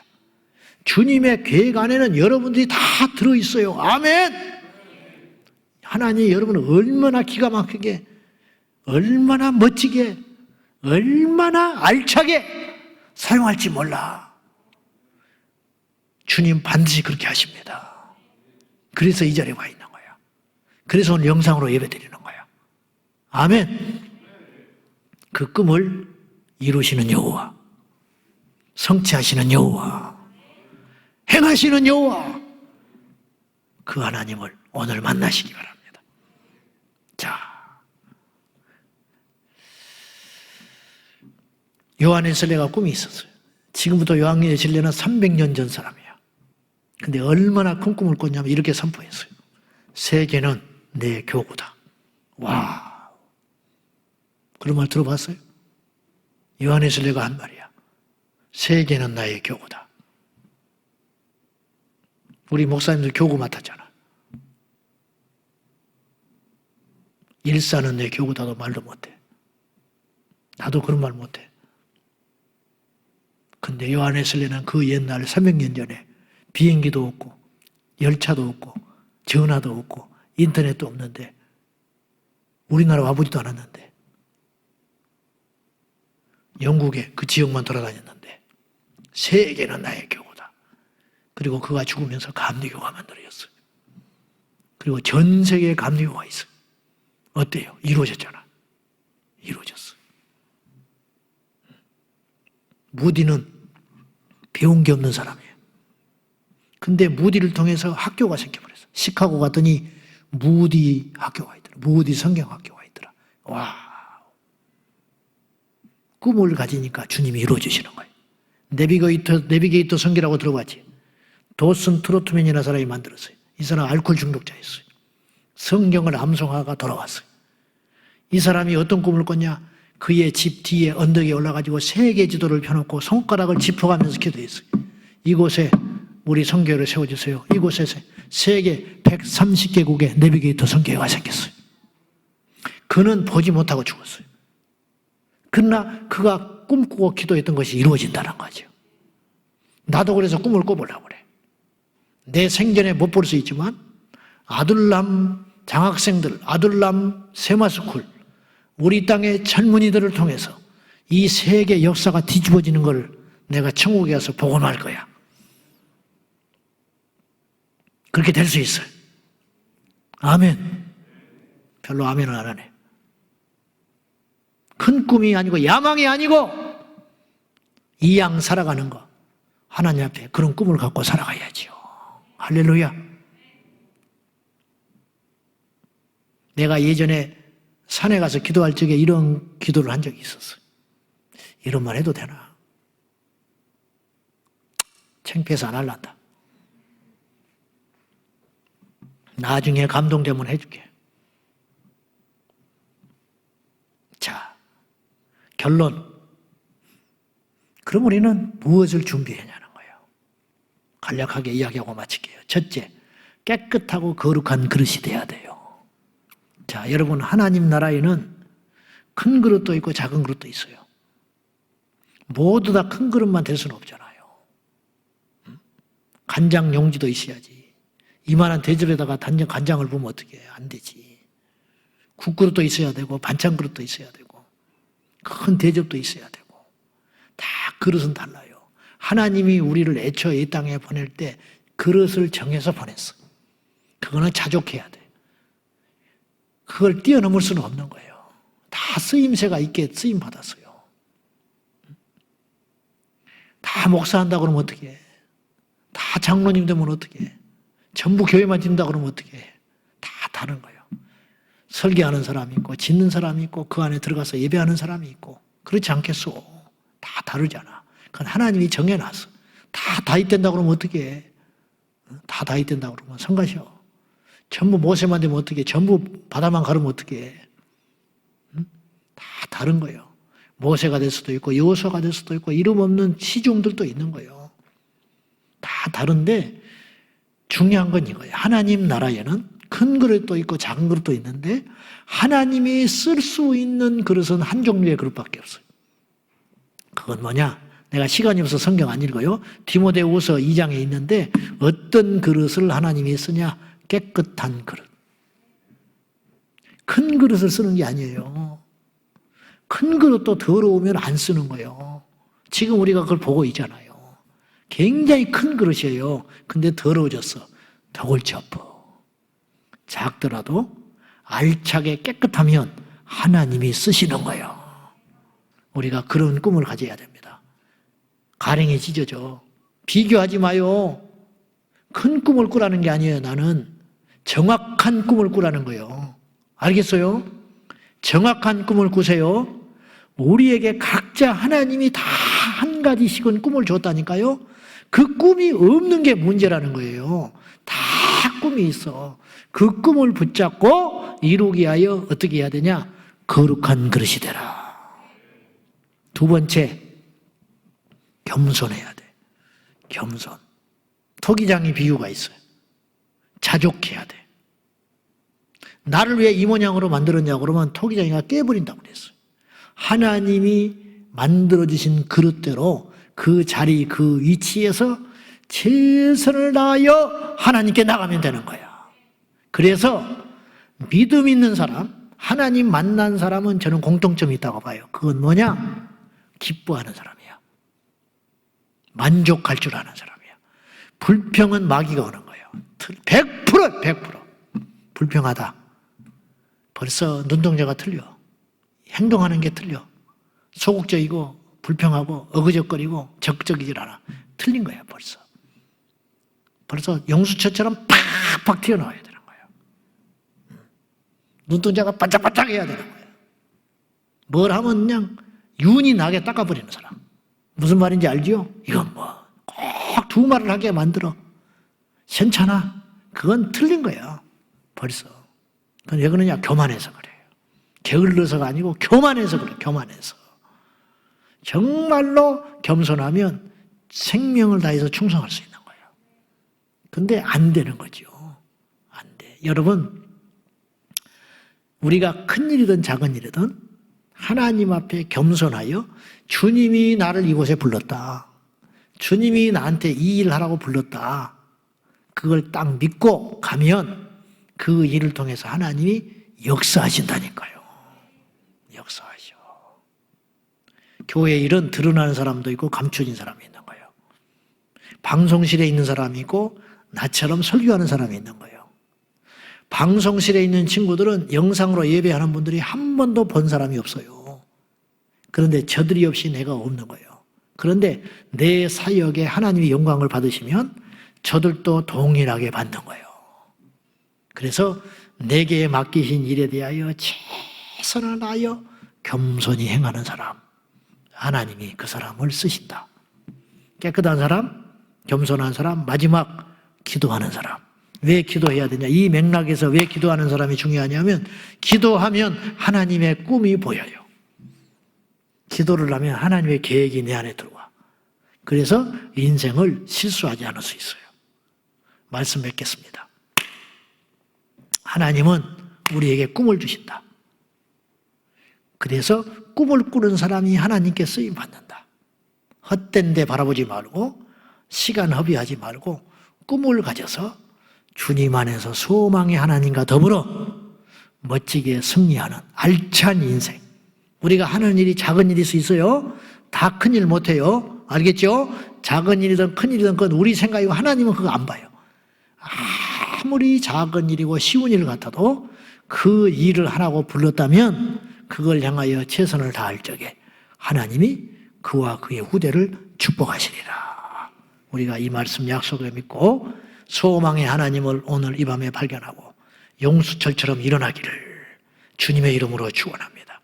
주님의 계획 안에는 여러분들이 다 들어있어요. 아멘! 하나님이 여러분을 얼마나 기가 막히게, 얼마나 멋지게, 얼마나 알차게 사용할지 몰라. 주님 반드시 그렇게 하십니다. 그래서 이 자리에 와 있는 거야. 그래서 오늘 영상으로 예배드리는 거야. 아멘! 그 꿈을 이루시는 여호와, 성취하시는 여호와, 행하시는 여호와, 그 하나님을 오늘 만나시기 바랍니다. 자, 요한에슬레가 꿈이 있었어요. 지금부터 요한에슬레는 300년 전 사람이야. 근데 얼마나 큰 꿈을 꿨냐면 이렇게 선포했어요. 세계는 내 교구다. 와, 그런 말 들어봤어요? 요한에슬레가 한 말이야. 세계는 나의 교구다. 우리 목사님들 교구 맡았잖아. 일사는 내 교구다도 말도 못해. 나도 그런 말 못해. 근데 요한에슬레는 그 옛날 300년 전에 비행기도 없고 열차도 없고 전화도 없고 인터넷도 없는데 우리나라 와보지도 않았는데 영국에 그 지역만 돌아다녔는데 세계는 나의 교구다. 그리고 그가 죽으면서 감리교가 만들어졌어요. 그리고 전 세계에 감리교가 있어요. 어때요? 이루어졌잖아. 이루어졌어. 무디는 배운 게 없는 사람이에요. 근데 무디를 통해서 학교가 생겨버렸어. 시카고 갔더니 무디 학교가 있더라. 무디 성경학교가 있더라. 와, 꿈을 가지니까 주님이 이루어주시는 거예요. 내비게이터 성기라고 들어봤지? 도슨 트로트맨이라는 사람이 만들었어요. 이 사람 알코올 중독자였어요. 성경을 암송하다가 돌아왔어요. 이 사람이 어떤 꿈을 꿨냐? 그의 집 뒤에 언덕에 올라가지고 세계 지도를 펴놓고 손가락을 짚어가면서 기도했어요. 이곳에 우리 선교회를 세워주세요. 이곳에서 세계 130개국의 내비게이터 선교회가 생겼어요. 그는 보지 못하고 죽었어요. 그러나 그가 꿈꾸고 기도했던 것이 이루어진다는 거죠. 나도 그래서 꿈을 꿔보려고 그래. 내 생전에 못 볼 수 있지만 아둘람 장학생들, 아둘람 세마스쿨, 우리 땅의 젊은이들을 통해서 이 세계 역사가 뒤집어지는 걸 내가 천국에 가서 복원할 거야. 그렇게 될 수 있어요. 아멘. 별로 아멘을 안 하네. 큰 꿈이 아니고 야망이 아니고 이양 살아가는 거. 하나님 앞에 그런 꿈을 갖고 살아가야지요. 할렐루야. 내가 예전에 산에 가서 기도할 적에 이런 기도를 한 적이 있었어요. 이런 말 해도 되나? 창피해서 안 할란다. 나중에 감동되면 해줄게. 자, 결론. 그럼 우리는 무엇을 준비하냐는 거예요. 간략하게 이야기하고 마칠게요. 첫째, 깨끗하고 거룩한 그릇이 돼야 돼요. 자, 여러분, 하나님 나라에는 큰 그릇도 있고 작은 그릇도 있어요. 모두 다 큰 그릇만 될 수는 없잖아요. 간장 용지도 있어야지. 이만한 대접에다가 간장을 부으면 어떻게 해? 안 되지. 국그릇도 있어야 되고 반찬 그릇도 있어야 되고 큰 대접도 있어야 되고 다 그릇은 달라요. 하나님이 우리를 애초에 이 땅에 보낼 때 그릇을 정해서 보냈어. 그거는 자족해야 돼. 그걸 뛰어넘을 수는 없는 거예요. 다 쓰임새가 있게 쓰임 받았어요. 다 목사한다 그러면 어떻게 해? 다 장로님 되면 어떻게 해? 전부 교회만 짓는다 그러면 어떻게 해? 다 다른 거예요. 설계하는 사람이 있고 짓는 사람이 있고 그 안에 들어가서 예배하는 사람이 있고 그렇지 않겠소? 다 다르잖아. 그건 하나님이 정해놨어. 다 다윗된다 그러면 어떻게 해? 다 다윗된다 그러면 성가셔. 전부 모세만 되면 어떻게 해? 전부 바다만 가르면 어떻게 해? 응? 다 다른 거예요. 모세가 될 수도 있고 여호수아가 될 수도 있고 이름 없는 시종들도 있는 거예요. 다 다른데 중요한 건 이거예요. 하나님 나라에는 큰 그릇도 있고 작은 그릇도 있는데 하나님이 쓸 수 있는 그릇은 한 종류의 그릇밖에 없어요. 그건 뭐냐? 내가 시간이 없어서 성경 안 읽어요. 디모데후서 2장에 있는데 어떤 그릇을 하나님이 쓰냐? 깨끗한 그릇. 큰 그릇을 쓰는 게 아니에요. 큰 그릇도 더러우면 안 쓰는 거예요. 지금 우리가 그걸 보고 있잖아요. 굉장히 큰 그릇이에요. 근데 더러워졌어. 더 골치 아파. 작더라도 알차게 깨끗하면 하나님이 쓰시는 거예요. 우리가 그런 꿈을 가져야 됩니다. 가랭이 찢어져. 비교하지 마요. 큰 꿈을 꾸라는 게 아니에요. 나는 정확한 꿈을 꾸라는 거예요. 알겠어요? 정확한 꿈을 꾸세요. 우리에게 각자 하나님이 다 한 가지씩은 꿈을 줬다니까요. 그 꿈이 없는 게 문제라는 거예요. 다 꿈이 있어. 그 꿈을 붙잡고 이루기 위하여 어떻게 해야 되냐? 거룩한 그릇이 되라. 두 번째, 겸손해야 돼. 겸손. 토기장의 비유가 있어요. 자족해야 돼. 나를 왜 이 모양으로 만들었냐고 그러면 토기장이가 깨버린다고 그랬어요. 하나님이 만들어주신 그릇대로 그 자리, 그 위치에서 최선을 다하여 하나님께 나가면 되는 거야. 그래서 믿음 있는 사람, 하나님 만난 사람은 저는 공통점이 있다고 봐요. 그건 뭐냐? 기뻐하는 사람이야. 만족할 줄 아는 사람이야. 불평은 마귀가 오는 거예요. 100%. 불평하다. 벌써 눈동자가 틀려. 행동하는 게 틀려. 소극적이고 불평하고 어그적거리고 적극적이질 않아. 틀린 거야 벌써. 벌써 용수철처럼 팍팍 튀어나와야 되는 거예요. 눈동자가 반짝반짝해야 되는 거예요. 뭘 하면 그냥 윤이 나게 닦아버리는 사람. 무슨 말인지 알지요? 이건 뭐 꼭 두 말을 하게 만들어. 괜찮아. 그건 틀린 거야 벌써. 그건 왜 그러냐? 교만해서 그래요. 게을러서가 아니고 교만해서 그래. 교만해서. 정말로 겸손하면 생명을 다해서 충성할 수 있는 거예요. 근데 안 되는 거죠. 안 돼. 여러분, 우리가 큰 일이든 작은 일이든 하나님 앞에 겸손하여 주님이 나를 이곳에 불렀다. 주님이 나한테 이 일을 하라고 불렀다. 그걸 딱 믿고 가면 그 일을 통해서 하나님이 역사하신다니까요. 역사하셔. 교회 일은 드러나는 사람도 있고 감춰진 사람이 있는 거예요. 방송실에 있는 사람이 있고 나처럼 설교하는 사람이 있는 거예요. 방송실에 있는 친구들은 영상으로 예배하는 분들이 한 번도 본 사람이 없어요. 그런데 저들이 없이 내가 없는 거예요. 그런데 내 사역에 하나님이 영광을 받으시면 저들도 동일하게 받는 거예요. 그래서 내게 맡기신 일에 대하여 최선을 다하여 겸손히 행하는 사람, 하나님이 그 사람을 쓰신다. 깨끗한 사람, 겸손한 사람, 마지막 기도하는 사람. 왜 기도해야 되냐? 이 맥락에서 왜 기도하는 사람이 중요하냐면 기도하면 하나님의 꿈이 보여요. 기도를 하면 하나님의 계획이 내 안에 들어와. 그래서 인생을 실수하지 않을 수 있어요. 말씀 맺겠습니다. 하나님은 우리에게 꿈을 주신다. 그래서 꿈을 꾸는 사람이 하나님께 쓰임 받는다. 헛된 데 바라보지 말고 시간 허비하지 말고 꿈을 가져서 주님 안에서 소망의 하나님과 더불어 멋지게 승리하는 알찬 인생. 우리가 하는 일이 작은 일일 수 있어요. 다 큰 일 못해요. 알겠죠? 작은 일이든 큰 일이든 그건 우리 생각이고 하나님은 그거 안 봐요. 아무리 작은 일이고 쉬운 일 같아도 그 일을 하라고 불렀다면 그걸 향하여 최선을 다할 적에 하나님이 그와 그의 후대를 축복하시리라. 우리가 이 말씀 약속을 믿고 소망의 하나님을 오늘 이 밤에 발견하고 용수철처럼 일어나기를 주님의 이름으로 축원합니다.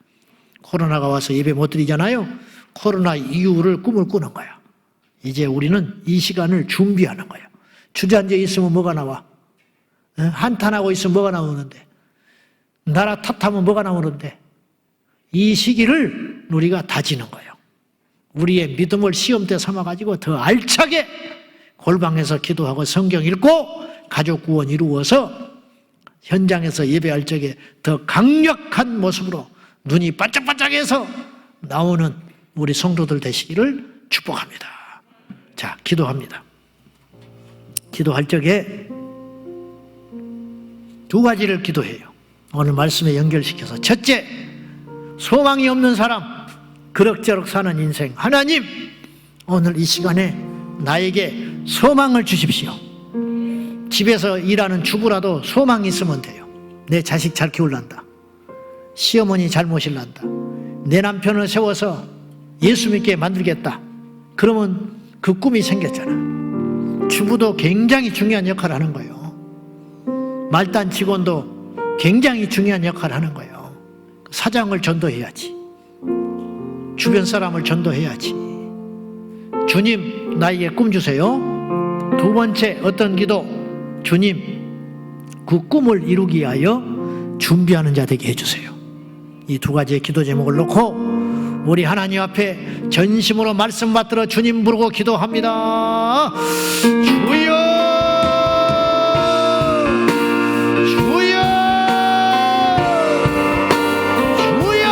코로나가 와서 예배 못 드리잖아요. 코로나 이후를 꿈을 꾸는 거야. 이제 우리는 이 시간을 준비하는 거야. 주저앉아 있으면 뭐가 나와? 한탄하고 있으면 뭐가 나오는데, 나라 탓하면 뭐가 나오는데, 이 시기를 우리가 다지는 거예요. 우리의 믿음을 시험대 삼아가지고 더 알차게 골방에서 기도하고 성경 읽고 가족 구원 이루어서 현장에서 예배할 적에 더 강력한 모습으로 눈이 반짝반짝해서 나오는 우리 성도들 되시기를 축복합니다. 자, 기도합니다. 기도할 적에 두 가지를 기도해요. 오늘 말씀에 연결시켜서, 첫째, 소망이 없는 사람, 그럭저럭 사는 인생, 하나님 오늘 이 시간에 나에게 소망을 주십시오. 집에서 일하는 주부라도 소망이 있으면 돼요. 내 자식 잘 키울란다, 시어머니 잘 모실란다, 내 남편을 세워서 예수 믿게 만들겠다, 그러면 그 꿈이 생겼잖아. 주부도 굉장히 중요한 역할을 하는 거예요. 말단 직원도 굉장히 중요한 역할을 하는 거예요. 사장을 전도해야지, 주변 사람을 전도해야지. 주님 나에게 꿈 주세요. 두 번째, 어떤 기도? 주님 그 꿈을 이루기 위하여 준비하는 자 되게 해주세요. 이 두 가지의 기도 제목을 놓고 우리 하나님 앞에 전심으로 말씀 받들어 주님 부르고 기도합니다. 주여, 주여, 주여.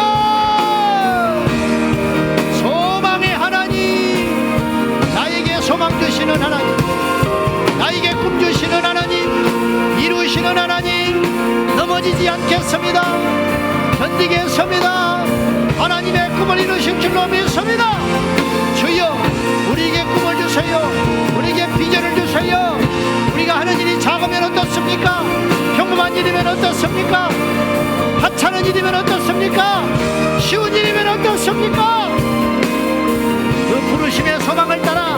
소망의 하나님, 나에게 소망 주시는 하나님, 나에게 꿈 주시는 하나님, 이루시는 하나님, 넘어지지 않겠습니다. 견디겠습니다. 하나님의 꿈을 이루실 줄로 믿습니다. 주여, 우리에게 꿈을 주세요. 우리에게 비전을 주세요. 우리가 하는 일이 작으면 어떻습니까? 평범한 일이면 어떻습니까? 하찮은 일이면 어떻습니까? 쉬운 일이면 어떻습니까? 그 부르심의 소망을 따라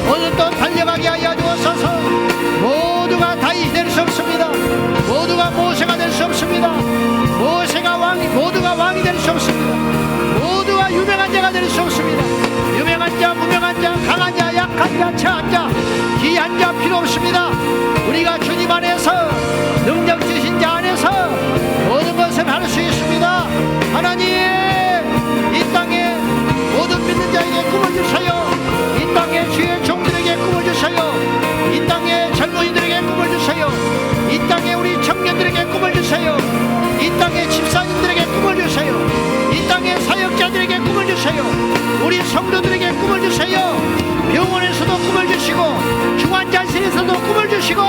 오늘 또 달려가게 하여 주옵소서. 모두가 다윗이 될 수 없습니다. 모두가 모세가 될 수 없습니다. 모두가 왕이 될 수 없습니다. 모두가 유명한 자가 될 수 없습니다. 유명한 자, 무명한 자, 강한 자, 약한 자, 처한 자, 귀한 자 필요 없습니다. 우리가 주님 안에서, 능력 주신 자 안에서 모든 것을 할 수 있습니다. 하나님, 이 땅에 모든 믿는 자에게 꿈을 주세요. 이 땅에 주의 종들에게 꿈을 주세요. 이 땅에 젊은이들에게 꿈을 주세요. 이 땅에 우리 청년들에게 꿈을 주세요. 이 땅에 집사님들에게 꿈을 주세요. 이 땅에 사역자들에게 꿈을 주세요. 우리 성도들에게 꿈을 주세요. 병원에서도 꿈을 주시고, 중환자실에서도 꿈을 주시고,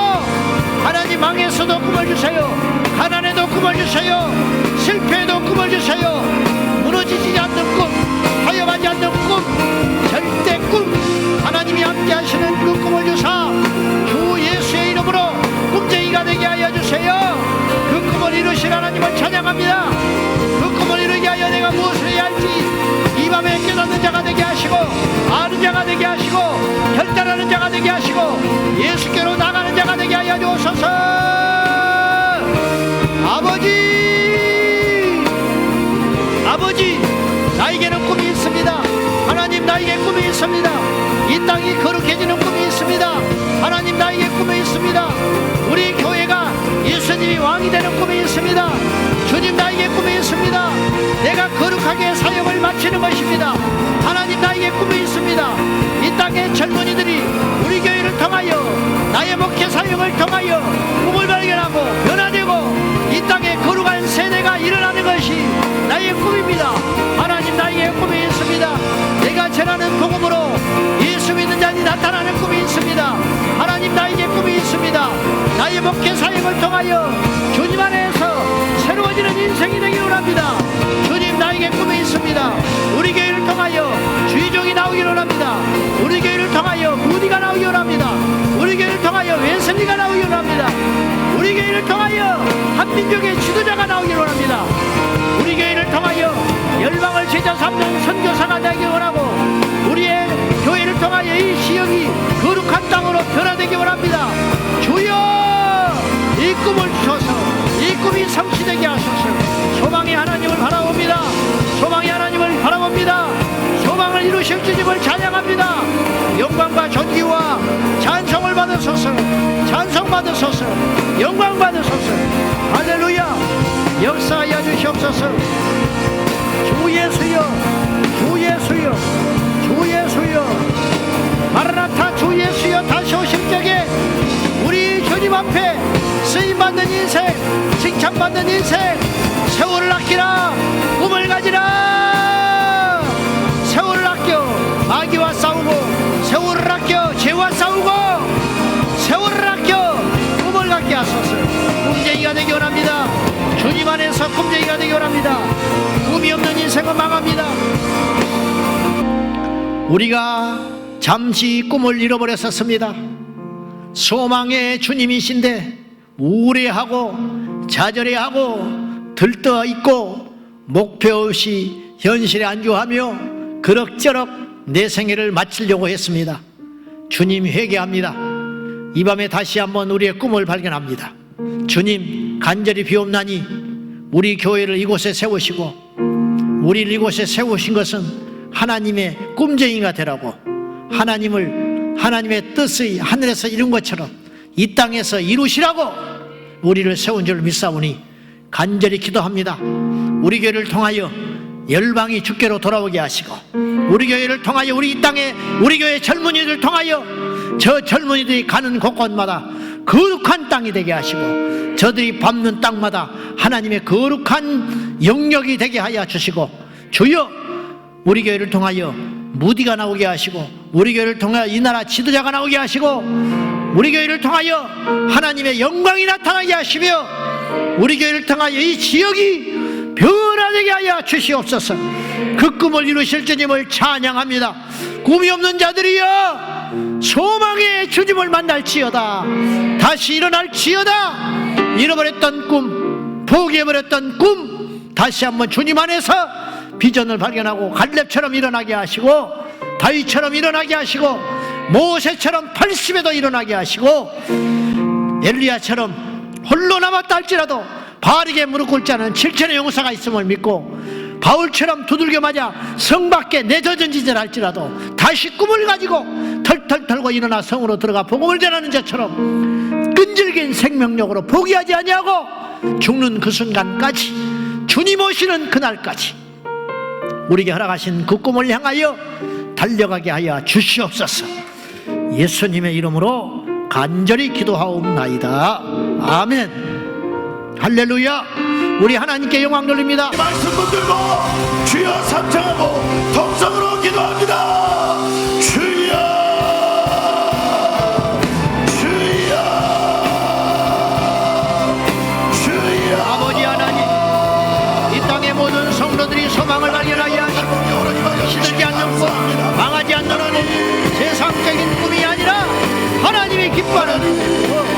하나님 망에서도 꿈을 주세요. 가난에도 꿈을 주세요. 실패에도 꿈을 주세요. 무너지지 않는 꿈, 하여가지 않는 꿈, 절대 꿈, 하나님이 함께 하시는 그 꿈을 주사 주 예수의 이름으로 꿈쟁이가 되게 하여 주세요. 그 꿈을 이루신 하나님을 찬양합니다. 그 꿈을 이루게 하여 내가 무엇을 해야 할지 이 밤에 깨닫는 자가 되게 하시고, 아는 자가 되게 하시고, 결단하는 자가 되게 하시고, 예수께로 나가는 자가 되게 하여 주옵소서. 아버지, 나에게는 꿈이 있습니다. 하나님, 나에게 꿈이 있습니다. 이 땅이 거룩해지는 꿈이 있습니다. 하나님, 나에게 꿈이 있습니다. 우리 교회가 예수님이 왕이 되는 꿈이 있습니다. 주님, 나에게 꿈이 있습니다. 내가 거룩하게 사역을 마치는 것입니다. 하나님, 나에게 꿈이 있습니다. 이 땅의 젊은이들이 우리 교회를 통하여, 나의 목회 사역을 통하여 꿈을 발견하고 변화되고 이 땅에 거룩한 세대가 일어나는 것이 나의 꿈입니다. 하나님, 나에게 꿈이 있습니다. 내가 전하는 복음으로 예수 믿는 자들이 나타나는 꿈이 있습니다. 하나님, 나에게 꿈이 있습니다. 나의 목회 사역을 통하여 주님 안에서 새로워지는 인생이 되기를 원합니다. 주님, 나에게 꿈이 있습니다. 우리 교회를 통하여 주의종이 나오기를 원합니다. 우리 교회를 통하여 무디가 나오기를 원합니다. 우리 교회를 통하여 웨슬리가 나오기를 원합니다. 우리 교회를 통하여 한민족의 지도자가 나오기를 원합니다. 우리 교회를 통하여 열방을 제자 삼는 선교사가 되기를 원하고, 우리의 교회를 통하여 이 지역이 거룩한 땅으로 변화되기 원합니다. 주여, 이 꿈을 주셔서 이 꿈이 성취되게 하소서. 소망의 하나님을 바라봅니다. 소망의 하나님을 바라봅니다. 소망을 이루실 주님을 찬양합니다. 영광과 존귀와 찬송을 받은 받으소서. 찬송 받으소서. 영광 받으소서. 할렐루야. 역사하여 주시옵소서. 주 예수여, 주 예수여, 주 예수여. 마라나타 주 예수여 다시 오실 적에 우리 주님 앞에 쓰임받는 인생, 칭찬받는 인생, 세월을 아끼라, 꿈을 가지라. 세월을 아껴 마귀와 싸우고, 세월을 아껴 죄와 싸우고, 세월을 아껴 꿈을 갖게 하소서. 꿈쟁이가 되기 원합니다. 주님 안에서 꿈쟁이가 되기 원합니다. 꿈이 없는 인생은 망합니다. 우리가 잠시 꿈을 잃어버렸었습니다. 소망의 주님이신데 우울해하고 좌절해하고 들떠 있고 목표 없이 현실에 안주하며 그럭저럭 내 생애를 마치려고 했습니다. 주님 회개합니다. 이 밤에 다시 한번 우리의 꿈을 발견합니다. 주님 간절히 비옵나니 우리 교회를 이곳에 세우시고, 우리를 이곳에 세우신 것은 하나님의 꿈쟁이가 되라고, 하나님의 뜻의 하늘에서 이룬 것처럼 이 땅에서 이루시라고 우리를 세운 줄 믿사오니 간절히 기도합니다. 우리 교회를 통하여 열방이 주께로 돌아오게 하시고, 우리 교회를 통하여 우리 이 땅에 우리 교회 젊은이들 통하여 저 젊은이들이 가는 곳곳마다 거룩한 땅이 되게 하시고, 저들이 밟는 땅마다 하나님의 거룩한 영역이 되게 하여 주시고, 주여 우리 교회를 통하여 무디가 나오게 하시고, 우리 교회를 통하여 이 나라 지도자가 나오게 하시고, 우리 교회를 통하여 하나님의 영광이 나타나게 하시며, 우리 교회를 통하여 이 지역이 변화되게 하여 주시옵소서. 그 꿈을 이루실 주님을 찬양합니다. 꿈이 없는 자들이여 소망의 주님을 만날지어다. 다시 일어날지어다. 잃어버렸던 꿈, 포기해버렸던 꿈, 다시 한번 주님 안에서 비전을 발견하고 갈렙처럼 일어나게 하시고, 다윗처럼 일어나게 하시고, 모세처럼 80에도 일어나게 하시고, 엘리야처럼 홀로 남았다 할지라도 바알에게 무릎 꿇지 않은 7천의 용사가 있음을 믿고, 바울처럼 두들겨 맞아 성 밖에 내젖은 짓을 할지라도 다시 꿈을 가지고 털털 털고 일어나 성으로 들어가 복음을 전하는 자처럼 끈질긴 생명력으로 포기하지 아니하고 죽는 그 순간까지, 주님 오시는 그날까지 우리에게 허락하신 그 꿈을 향하여 달려가게 하여 주시옵소서. 예수님의 이름으로 간절히 기도하옵나이다. 아멘. 할렐루야. 우리 하나님께 영광 돌립니다. 말씀 붙들고 주여 삼창하고 통성으로 기도합니다. 주여, 주여, 주여. 아버지 하나님, 이 땅의 모든 성도들이 소망을 발견하게 하시고 시들지 않는 꿈, 망하지 않는 꿈, 세상적인 꿈이 아니라 하나님이 기뻐하는